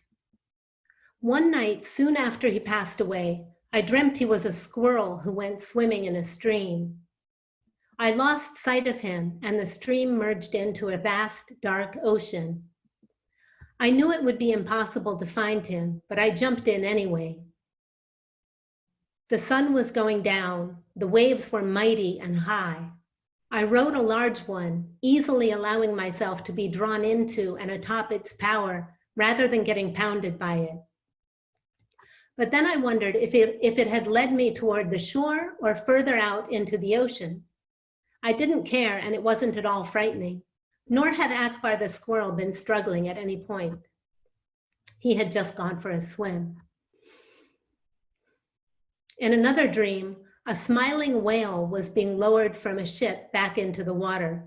One night, soon after he passed away, I dreamt he was a squirrel who went swimming in a stream. I lost sight of him, and the stream merged into a vast, dark ocean. I knew it would be impossible to find him, but I jumped in anyway. The sun was going down, the waves were mighty and high. I rode a large one, easily allowing myself to be drawn into and atop its power rather than getting pounded by it. But then I wondered if it had led me toward the shore or further out into the ocean. I didn't care, and it wasn't at all frightening, nor had Akbar the squirrel been struggling at any point. He had just gone for a swim. In another dream, a smiling whale was being lowered from a ship back into the water.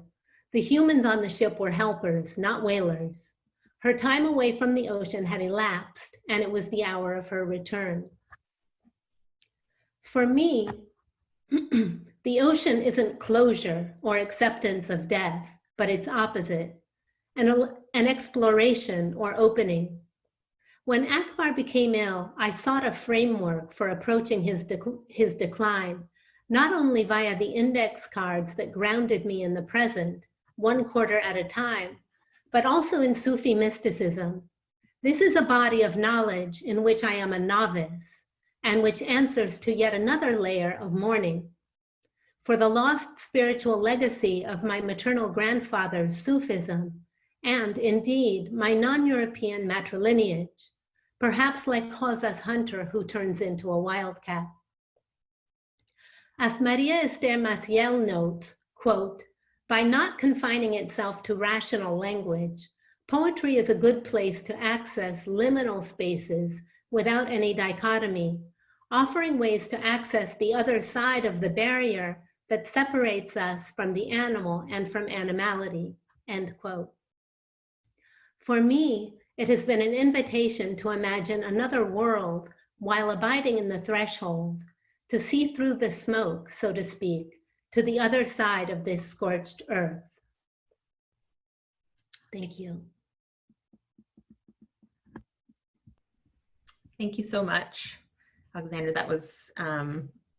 The humans on the ship were helpers, not whalers. Her time away from the ocean had elapsed, and it was the hour of her return. For me, the ocean isn't closure or acceptance of death, but its opposite, an exploration or opening. When Akbar became ill, I sought a framework for approaching his decline, not only via the index cards that grounded me in the present, 1 quarter at a time, but also in Sufi mysticism. This is a body of knowledge in which I am a novice, and which answers to yet another layer of mourning. For the lost spiritual legacy of my maternal grandfather's Sufism, and indeed my non-European matrilineage, perhaps like Josa's hunter who turns into a wildcat. As Maria Esther Maciel notes, quote, "By not confining itself to rational language, poetry is a good place to access liminal spaces without any dichotomy, offering ways to access the other side of the barrier that separates us from the animal and from animality," end quote. For me, it has been an invitation to imagine another world while abiding in the threshold, to see through the smoke, so to speak, to the other side of this scorched earth. Thank you. Thank you so much, Alexandra. That was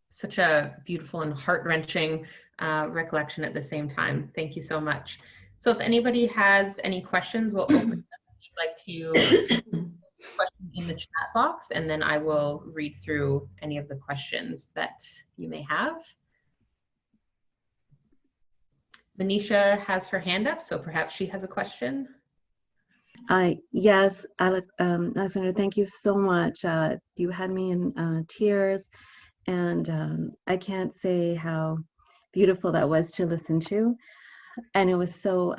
such a beautiful and heart-wrenching recollection at the same time. Thank you so much. So if anybody has any questions, we'll open it up. If you'd like to question in the chat box, and then I will read through any of the questions that you may have. Venetia has her hand up, so perhaps she has a question. Yes, Alexandra, thank you so much. You had me in tears, and I can't say how beautiful that was to listen to. And it was so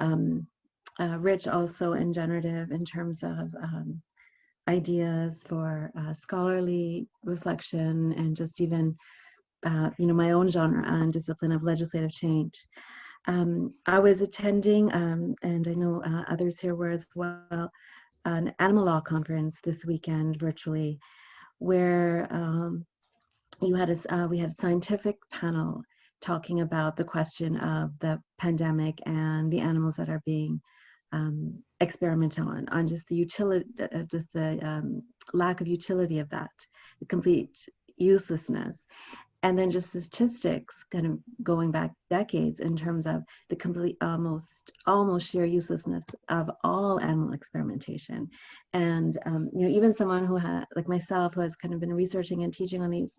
rich also and generative in terms of ideas for scholarly reflection and just even, my own genre and discipline of legislative change. I was attending, and I know others here were as well, an animal law conference this weekend virtually, where we had a scientific panel talking about the question of the pandemic and the animals that are being experimented on just the utility, just the lack of utility of that, the complete uselessness. And then just statistics kind of going back decades in terms of the complete almost sheer uselessness of all animal experimentation. And even someone who had, like myself, who has kind of been researching and teaching on these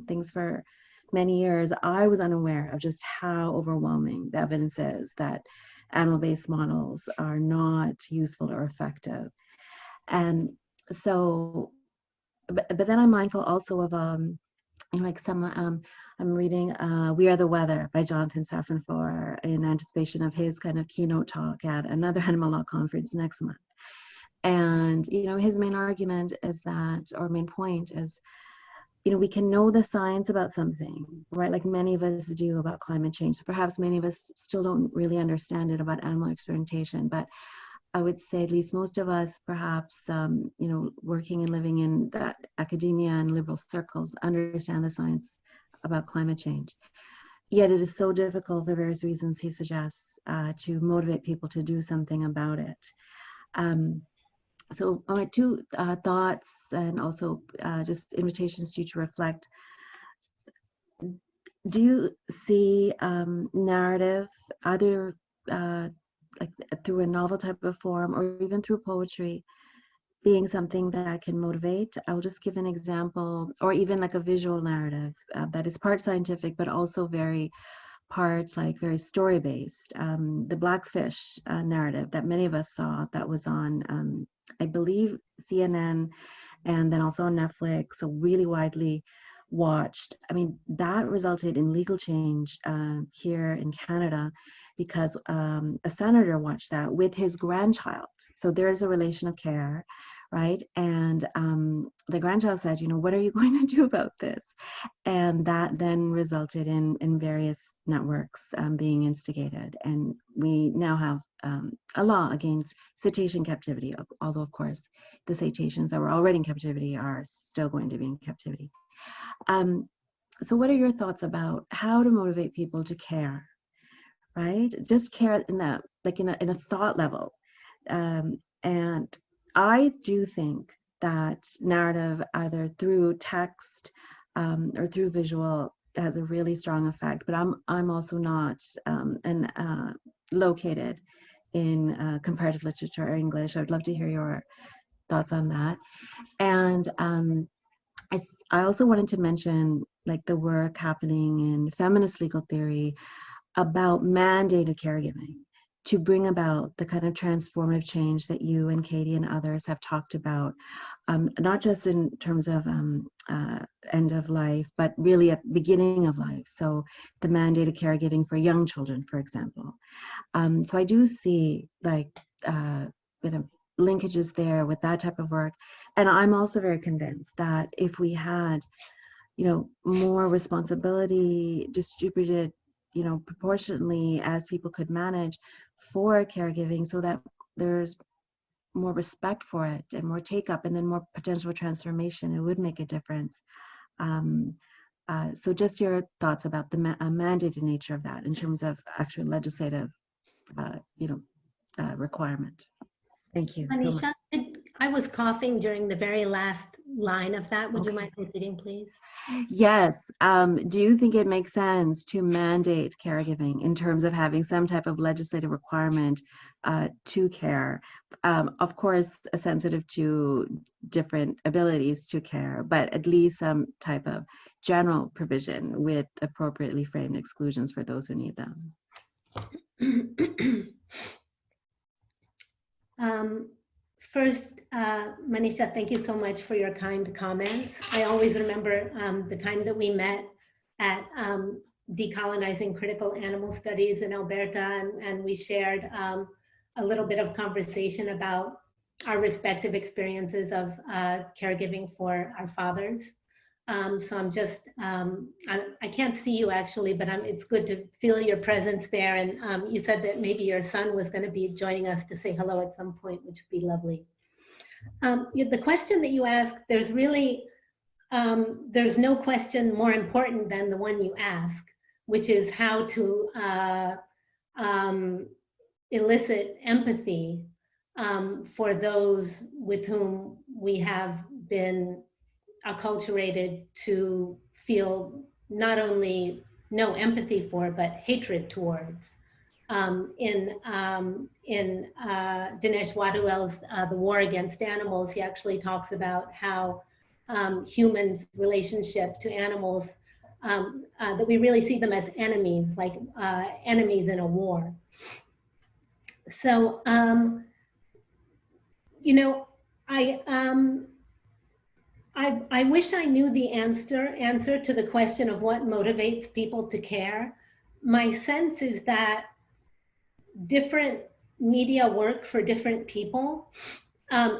things for many years, I was unaware of just how overwhelming the evidence is that animal-based models are not useful or effective. And so, but then I'm mindful also of like I'm reading We Are the Weather by Jonathan Safran Foer in anticipation of his kind of keynote talk at another animal law conference next month. And, his main argument is that, or main point is, we can know the science about something, right? Like many of us do about climate change. So perhaps many of us still don't really understand it about animal experimentation, but I would say at least most of us, perhaps, working and living in that academia and liberal circles, understand the science about climate change. Yet it is so difficult for various reasons, he suggests, to motivate people to do something about it. So my two thoughts, and also just invitations to you to reflect. Do you see narrative, either like through a novel type of form or even through poetry, being something that can motivate? I'll just give an example, or even like a visual narrative that is part scientific, but also very story based. The Blackfish narrative that many of us saw, that was on, I believe, CNN, and then also on Netflix, so really widely watched. I mean, that resulted in legal change here in Canada, because a senator watched that with his grandchild. So there's a relation of care, right? And the grandchild said, what are you going to do about this? And that then resulted in various networks being instigated. And we now have a law against cetacean captivity, although of course the cetaceans that were already in captivity are still going to be in captivity. So what are your thoughts about how to motivate people to care, right? Just care in that, like in a thought level. And I do think that narrative, either through text or through visual, has a really strong effect. But I'm also not located in comparative literature or English. I would love to hear your thoughts on that. And I also wanted to mention like the work happening in feminist legal theory about mandated caregiving to bring about the kind of transformative change that you and Katie and others have talked about, not just in terms of end of life, but really at the beginning of life. So the mandated caregiving for young children, for example. So I do see like linkages there with that type of work. And I'm also very convinced that if we had, more responsibility distributed, proportionately as people could manage for caregiving, so that there's more respect for it and more take up and then more potential transformation, it would make a difference. So just your thoughts about the mandated nature of that in terms of actual legislative, requirement. Thank you so much. Manisha, I was coughing during the very last line of that. Would Okay. you mind repeating, please? Yes. Do you think it makes sense to mandate caregiving in terms of having some type of legislative requirement to care? Of course, sensitive to different abilities to care, but at least some type of general provision with appropriately framed exclusions for those who need them. First, Manisha, thank you so much for your kind comments. I always remember the time that we met at Decolonizing Critical Animal Studies in Alberta, and we shared a little bit of conversation about our respective experiences of caregiving for our fathers. So I'm just, I can't see you actually, but it's good to feel your presence there. And you said that maybe your son was going to be joining us to say hello at some point, which would be lovely. The question that you asked, there's really, there's no question more important than the one you ask, which is how to elicit empathy for those with whom we have been acculturated to feel not only no empathy for, but hatred towards. In Dinesh Wadhwell's The War Against Animals, he actually talks about how humans' relationship to animals, that we really see them as enemies, like enemies in a war. So, you know, I wish I knew the answer to the question of what motivates people to care. My sense is that different media work for different people.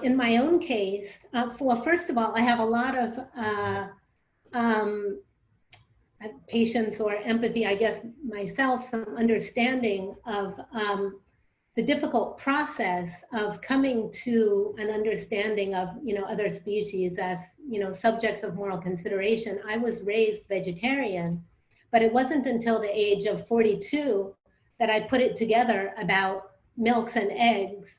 In my own case, well, first of all, I have a lot of patience or empathy, I guess, myself, some understanding of the difficult process of coming to an understanding of, other species as, subjects of moral consideration. I was raised vegetarian, but it wasn't until the age of 42 that I put it together about milk and eggs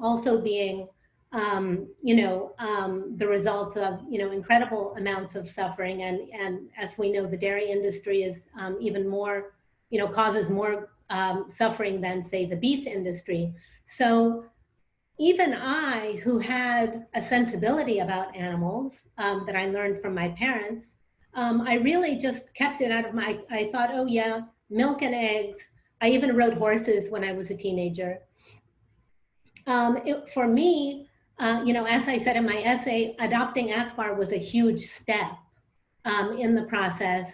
also being, the results of, incredible amounts of suffering. And as we know, the dairy industry is even more, causes more suffering than, say, the beef industry. So even I, who had a sensibility about animals that I learned from my parents, I really just kept it out of my, I thought, oh yeah, milk and eggs. I even rode horses when I was a teenager. For me, as I said in my essay, adopting Akbar was a huge step in the process.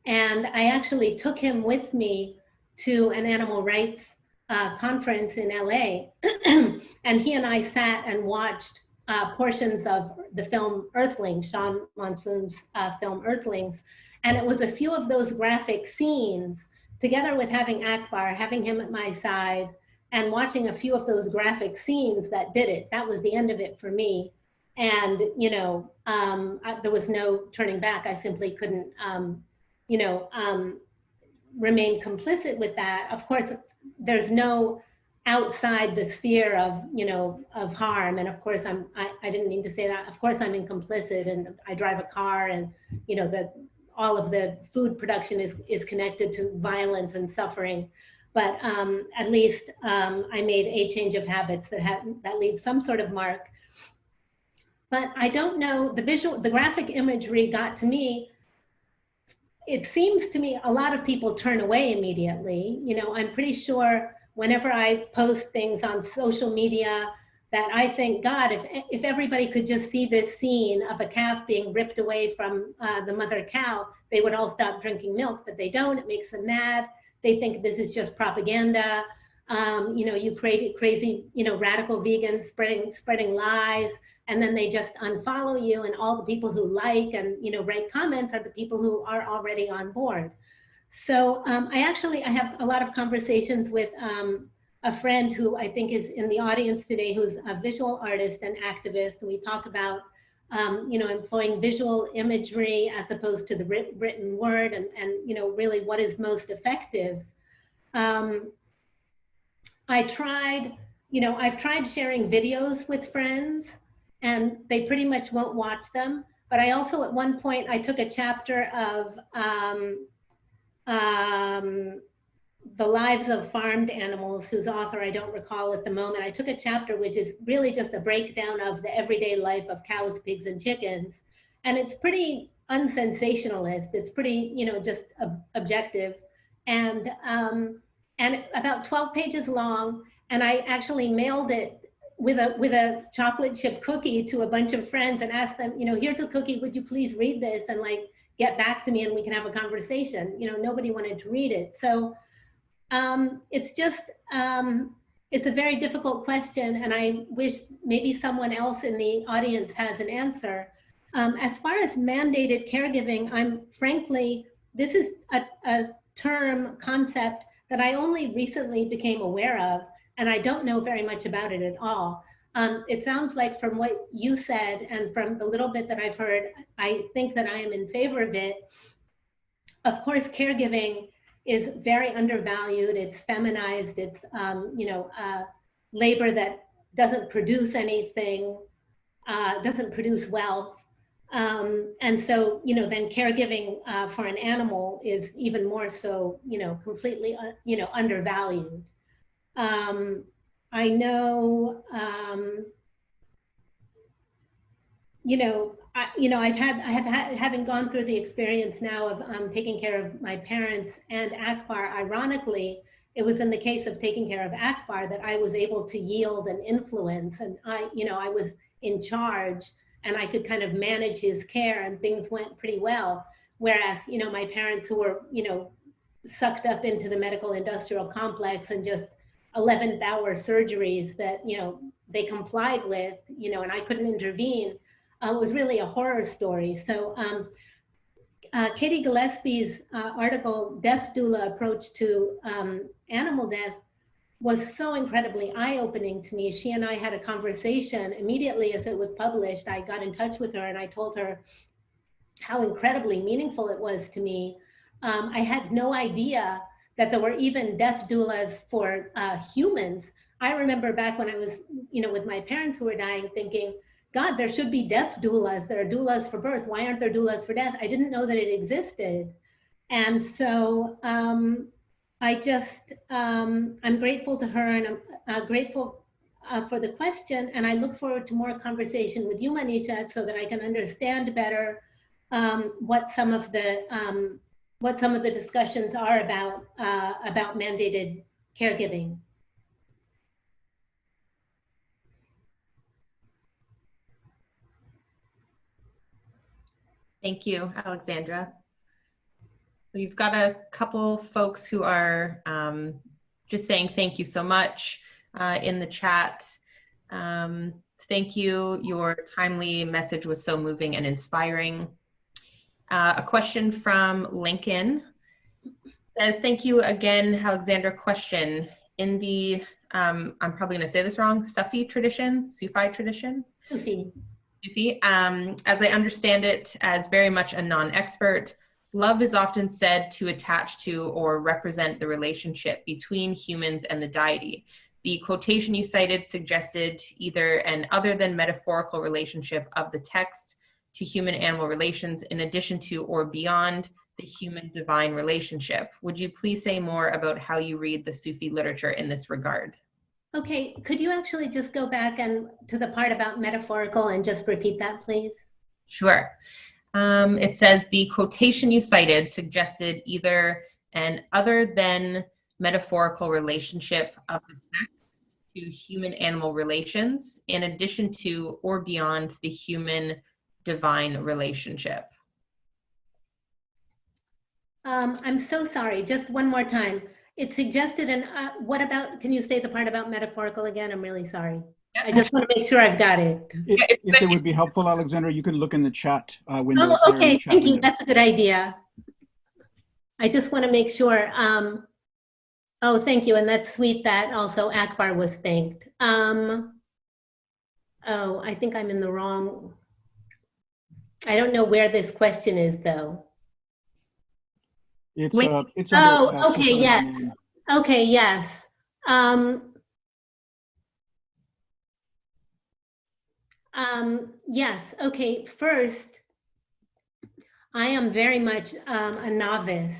And I actually took him with me to an animal rights conference in LA. And he and I sat and watched portions of the film Earthlings, Sean Monsoon's film Earthlings. And it was a few of those graphic scenes, together with having Akbar, having him at my side, and watching a few of those graphic scenes that did it. That was the end of it for me. And, there was no turning back. I simply couldn't, remain complicit with that. Of course, there's no outside the sphere of, of harm. And of course, I didn't mean to say that. Of course, I'm complicit, and I drive a car, and, all of the food production is connected to violence and suffering. But at least I made a change of habits that leave some sort of mark. But I don't know, the graphic imagery got to me. It seems to me a lot of people turn away immediately. I'm pretty sure whenever I post things on social media that I think, God, if everybody could just see this scene of a calf being ripped away from the mother cow, they would all stop drinking milk, but they don't. It makes them mad. They think this is just propaganda. You create crazy, radical vegans spreading lies, and then they just unfollow you, and all the people who like and, write comments are the people who are already on board. So I have a lot of conversations with a friend who I think is in the audience today, who's a visual artist and activist. We talk about, employing visual imagery as opposed to the written word, and really what is most effective. I've tried sharing videos with friends, and they pretty much won't watch them. But I also, at one point, I took a chapter of The Lives of Farmed Animals, whose author I don't recall at the moment. I took a chapter which is really just a breakdown of the everyday life of cows, pigs, and chickens. And it's pretty unsensationalist. It's pretty, just objective. And about 12 pages long. And I actually mailed it with a chocolate chip cookie to a bunch of friends and asked them, here's a cookie, would you please read this and get back to me and we can have a conversation. Nobody wanted to read it. So it's just, it's a very difficult question, and I wish maybe someone else in the audience has an answer. As far as mandated caregiving, this is a term concept that I only recently became aware of, and I don't know very much about it at all. It sounds like from what you said and from the little bit that I've heard, I think that I am in favor of it. Of course, caregiving is very undervalued. It's feminized. It's labor that doesn't produce anything, doesn't produce wealth. And so, then caregiving for an animal is even more so, completely, undervalued. I know, having gone through the experience now of taking care of my parents and Akbar, ironically, it was in the case of taking care of Akbar that I was able to yield and influence, and I was in charge, and I could kind of manage his care, and things went pretty well. Whereas, my parents who were, sucked up into the medical industrial complex and just 11th hour surgeries that, they complied with, and I couldn't intervene, was really a horror story. So Katie Gillespie's article, Death Doula Approach to Animal Death, was so incredibly eye-opening to me. She and I had a conversation immediately as it was published. I got in touch with her and I told her how incredibly meaningful it was to me. I had no idea that there were even death doulas for humans. I remember back when I was, with my parents who were dying, thinking, God, there should be death doulas. There are doulas for birth. Why aren't there doulas for death? I didn't know that it existed. And so I just, I'm grateful to her, and I'm grateful for the question. And I look forward to more conversation with you, Manisha, so that I can understand better what some of the discussions are about mandated caregiving. Thank you, Alexandra. We've got a couple folks who are just saying thank you so much in the chat. Thank you. Your timely message was so moving and inspiring. A question from Lincoln says, thank you again, Alexandra. Question, in the, I'm probably going to say this wrong, Sufi tradition, Sufi. As I understand it, as very much a non-expert, love is often said to attach to or represent the relationship between humans and the deity. The quotation you cited suggested either an other than metaphorical relationship of the text to human-animal relations in addition to or beyond the human-divine relationship. Would you please say more about how you read the Sufi literature in this regard? Okay, could you actually just go back and to the part about metaphorical and just repeat that, please? Sure. It says the quotation you cited suggested either an other than metaphorical relationship of the text to human-animal relations in addition to or beyond the human-divine relationship. I'm so sorry, just one more time. It suggested an, what about, can you say the part about metaphorical again? I'm really sorry. Yep. I just want to make sure I've got it. If it would be helpful, Alexandra, you can look in the chat window. Oh, okay, thank you. That's a good idea. I just want to make sure. Oh, thank you. And that's sweet that also Akbar was thanked. Oh, I think I'm in the wrong. I don't know where this question is, though. It's oh, okay, yes. Okay, yes. Yes, okay, first, I am very much a novice.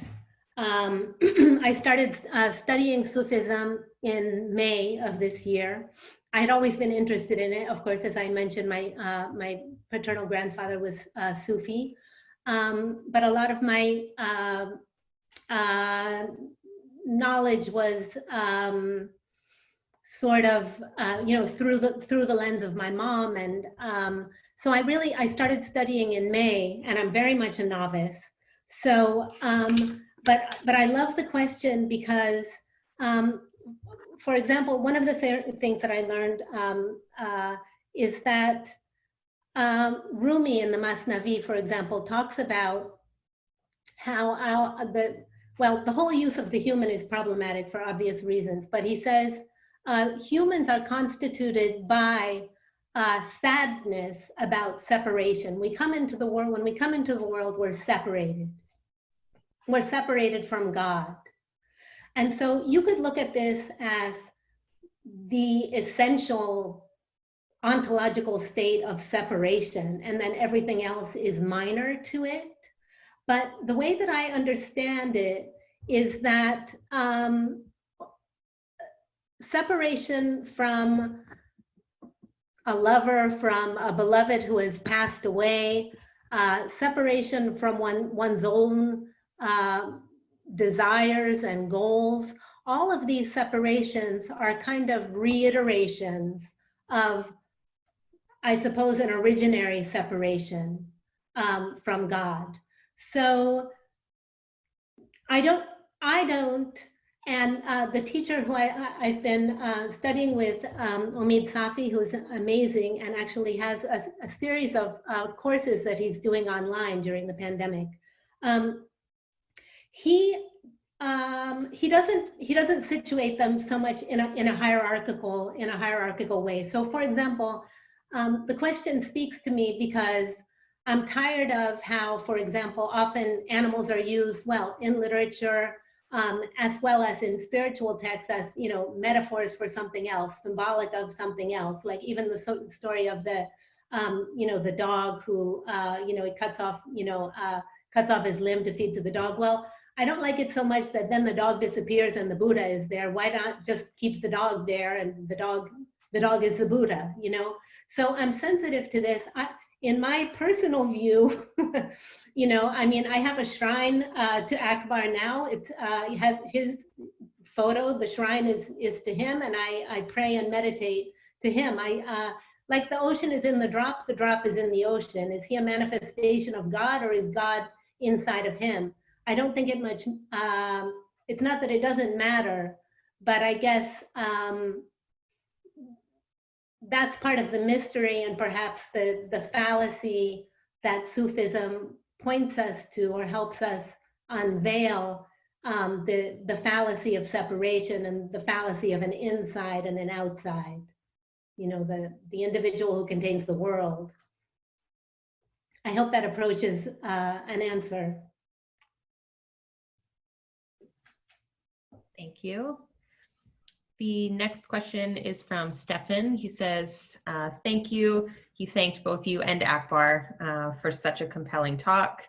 I started studying Sufism in May of this year. I had always been interested in it. Of course, as I mentioned, my paternal grandfather was Sufi. But a lot of my knowledge was sort of, through the lens of my mom. And so I started studying in May, and I'm very much a novice. So, but I love the question because, for example, one of the things that I learned is that Rumi in the Masnavi, for example, talks about how the whole use of the human is problematic for obvious reasons, but he says humans are constituted by sadness about separation. We come into the world, when we come into the world, we're separated. We're separated from God. And so you could look at this as the essential ontological state of separation, and then everything else is minor to it. But the way that I understand it is that separation from a lover, from a beloved who has passed away, separation from one's own desires and goals, all of these separations are kind of reiterations of, I suppose, an originary separation from God. So I don't, and the teacher who I've been studying with, Omid Safi, who's amazing and actually has a series of courses that he's doing online during the pandemic. He doesn't situate them so much in a hierarchical way. So, for example, the question speaks to me because I'm tired of how, for example, often animals are used, well, in literature, as well as in spiritual texts as, metaphors for something else, symbolic of something else. Like even the story of the, the dog who, he cuts off his limb to feed to the dog. Well, I don't like it so much that then the dog disappears and the Buddha is there. Why not just keep the dog there and the dog is the Buddha, So I'm sensitive to this. In my personal view, I have a shrine to Akbar now. It has his photo. The shrine is to him, and I pray and meditate to him. Like the ocean is in the drop is in the ocean. Is he a manifestation of God, or is God inside of him? I don't think it much, it's not that it doesn't matter, but I guess that's part of the mystery and perhaps the fallacy that Sufism points us to or helps us unveil, the fallacy of separation and the fallacy of an inside and an outside, the individual who contains the world. I hope that approaches an answer. Thank you. The next question is from Stefan. He says, thank you. He thanked both you and Akbar for such a compelling talk.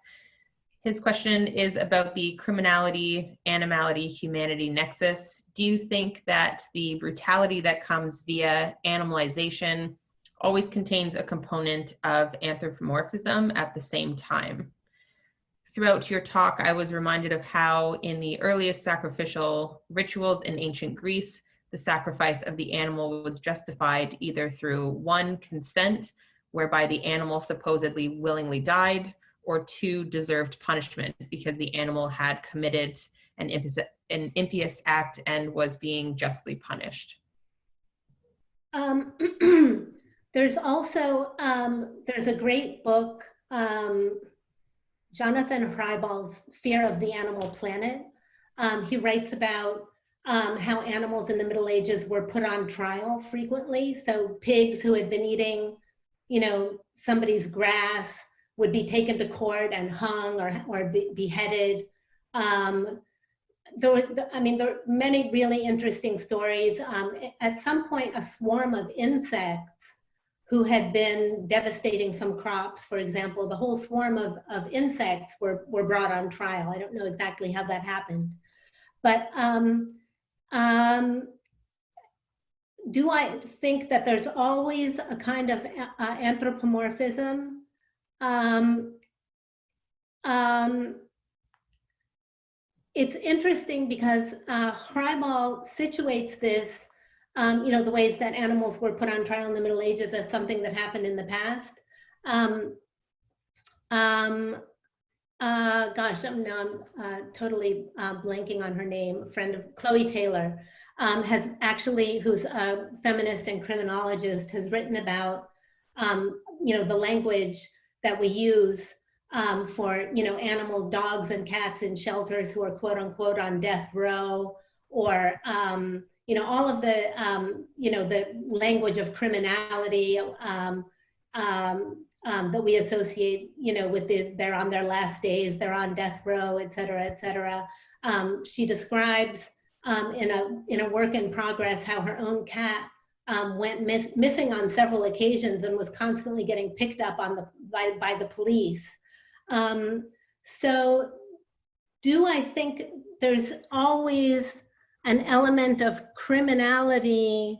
His question is about the criminality, animality, humanity nexus. Do you think that the brutality that comes via animalization always contains a component of anthropomorphism at the same time? Throughout your talk, I was reminded of how in the earliest sacrificial rituals in ancient Greece, the sacrifice of the animal was justified either through 1, consent, whereby the animal supposedly willingly died, or 2, deserved punishment because the animal had committed an impious act and was being justly punished. There's also, there's a great book, Jonathan Hreibal's Fear of the Animal Planet. He writes about how animals in the Middle Ages were put on trial frequently. So pigs who had been eating, somebody's grass would be taken to court and hung or beheaded. There were many really interesting stories. At some point, a swarm of insects who had been devastating some crops, for example, the whole swarm of insects were brought on trial. I don't know exactly how that happened. But do I think that there's always a kind of anthropomorphism? It's interesting because Hreibal situates this, the ways that animals were put on trial in the Middle Ages as something that happened in the past. Gosh, I'm totally blanking on her name. A friend of Chloe Taylor has actually, who's a feminist and criminologist, has written about the language that we use for, animals, dogs and cats in shelters who are quote unquote on death row, or, all of the, the language of criminality that we associate, with they're on their last days, they're on death row, et cetera, et cetera. She describes in a work in progress how her own cat went missing on several occasions and was constantly getting picked up on by the police. So do I think there's always an element of criminality?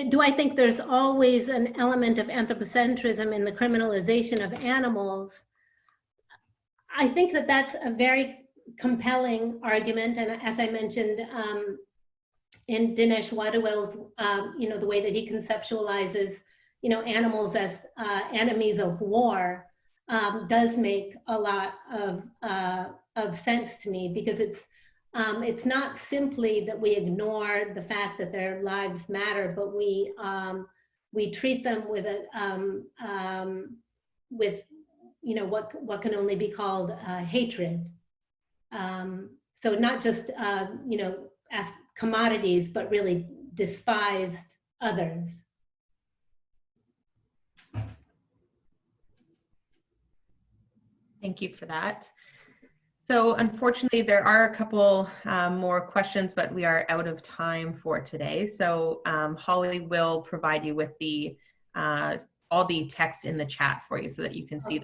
Do I think there's always an element of anthropocentrism in the criminalization of animals? I think that that's a very compelling argument, and as I mentioned in Dinesh Wadhwani's, the way that he conceptualizes, animals as enemies of war, does make a lot of sense to me, because it's not simply that we ignore the fact that their lives matter, but we treat them with what can only be called hatred. So not just as commodities, but really despised others. Thank you for that. So unfortunately, there are a couple more questions, but we are out of time for today. So Holly will provide you with the all the text in the chat for you so that you can see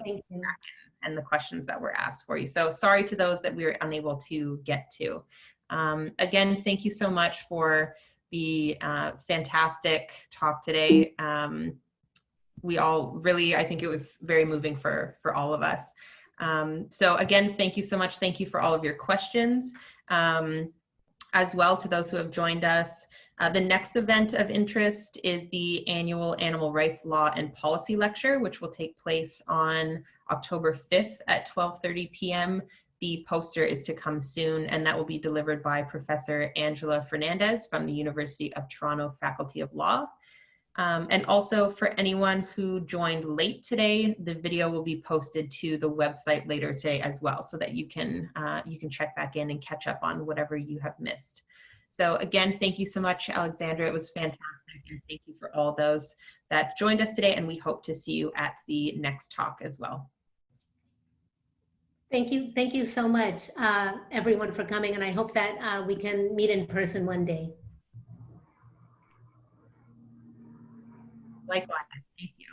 and the questions that were asked for you. So sorry to those that we were unable to get to. Again, thank you so much for the fantastic talk today. We all really, I think it was very moving for all of us. So again, thank you so much. Thank you for all of your questions. As well to those who have joined us. The next event of interest is the annual Animal Rights Law and Policy Lecture, which will take place on October 5th at 12:30 p.m. The poster is to come soon, and that will be delivered by Professor Angela Fernandez from the University of Toronto Faculty of Law. And also for anyone who joined late today, the video will be posted to the website later today as well, so that you can check back in and catch up on whatever you have missed. So again, thank you so much, Alexandra. It was fantastic, and thank you for all those that joined us today, and we hope to see you at the next talk as well. Thank you so much, everyone, for coming, and I hope that we can meet in person one day. Likewise, thank you.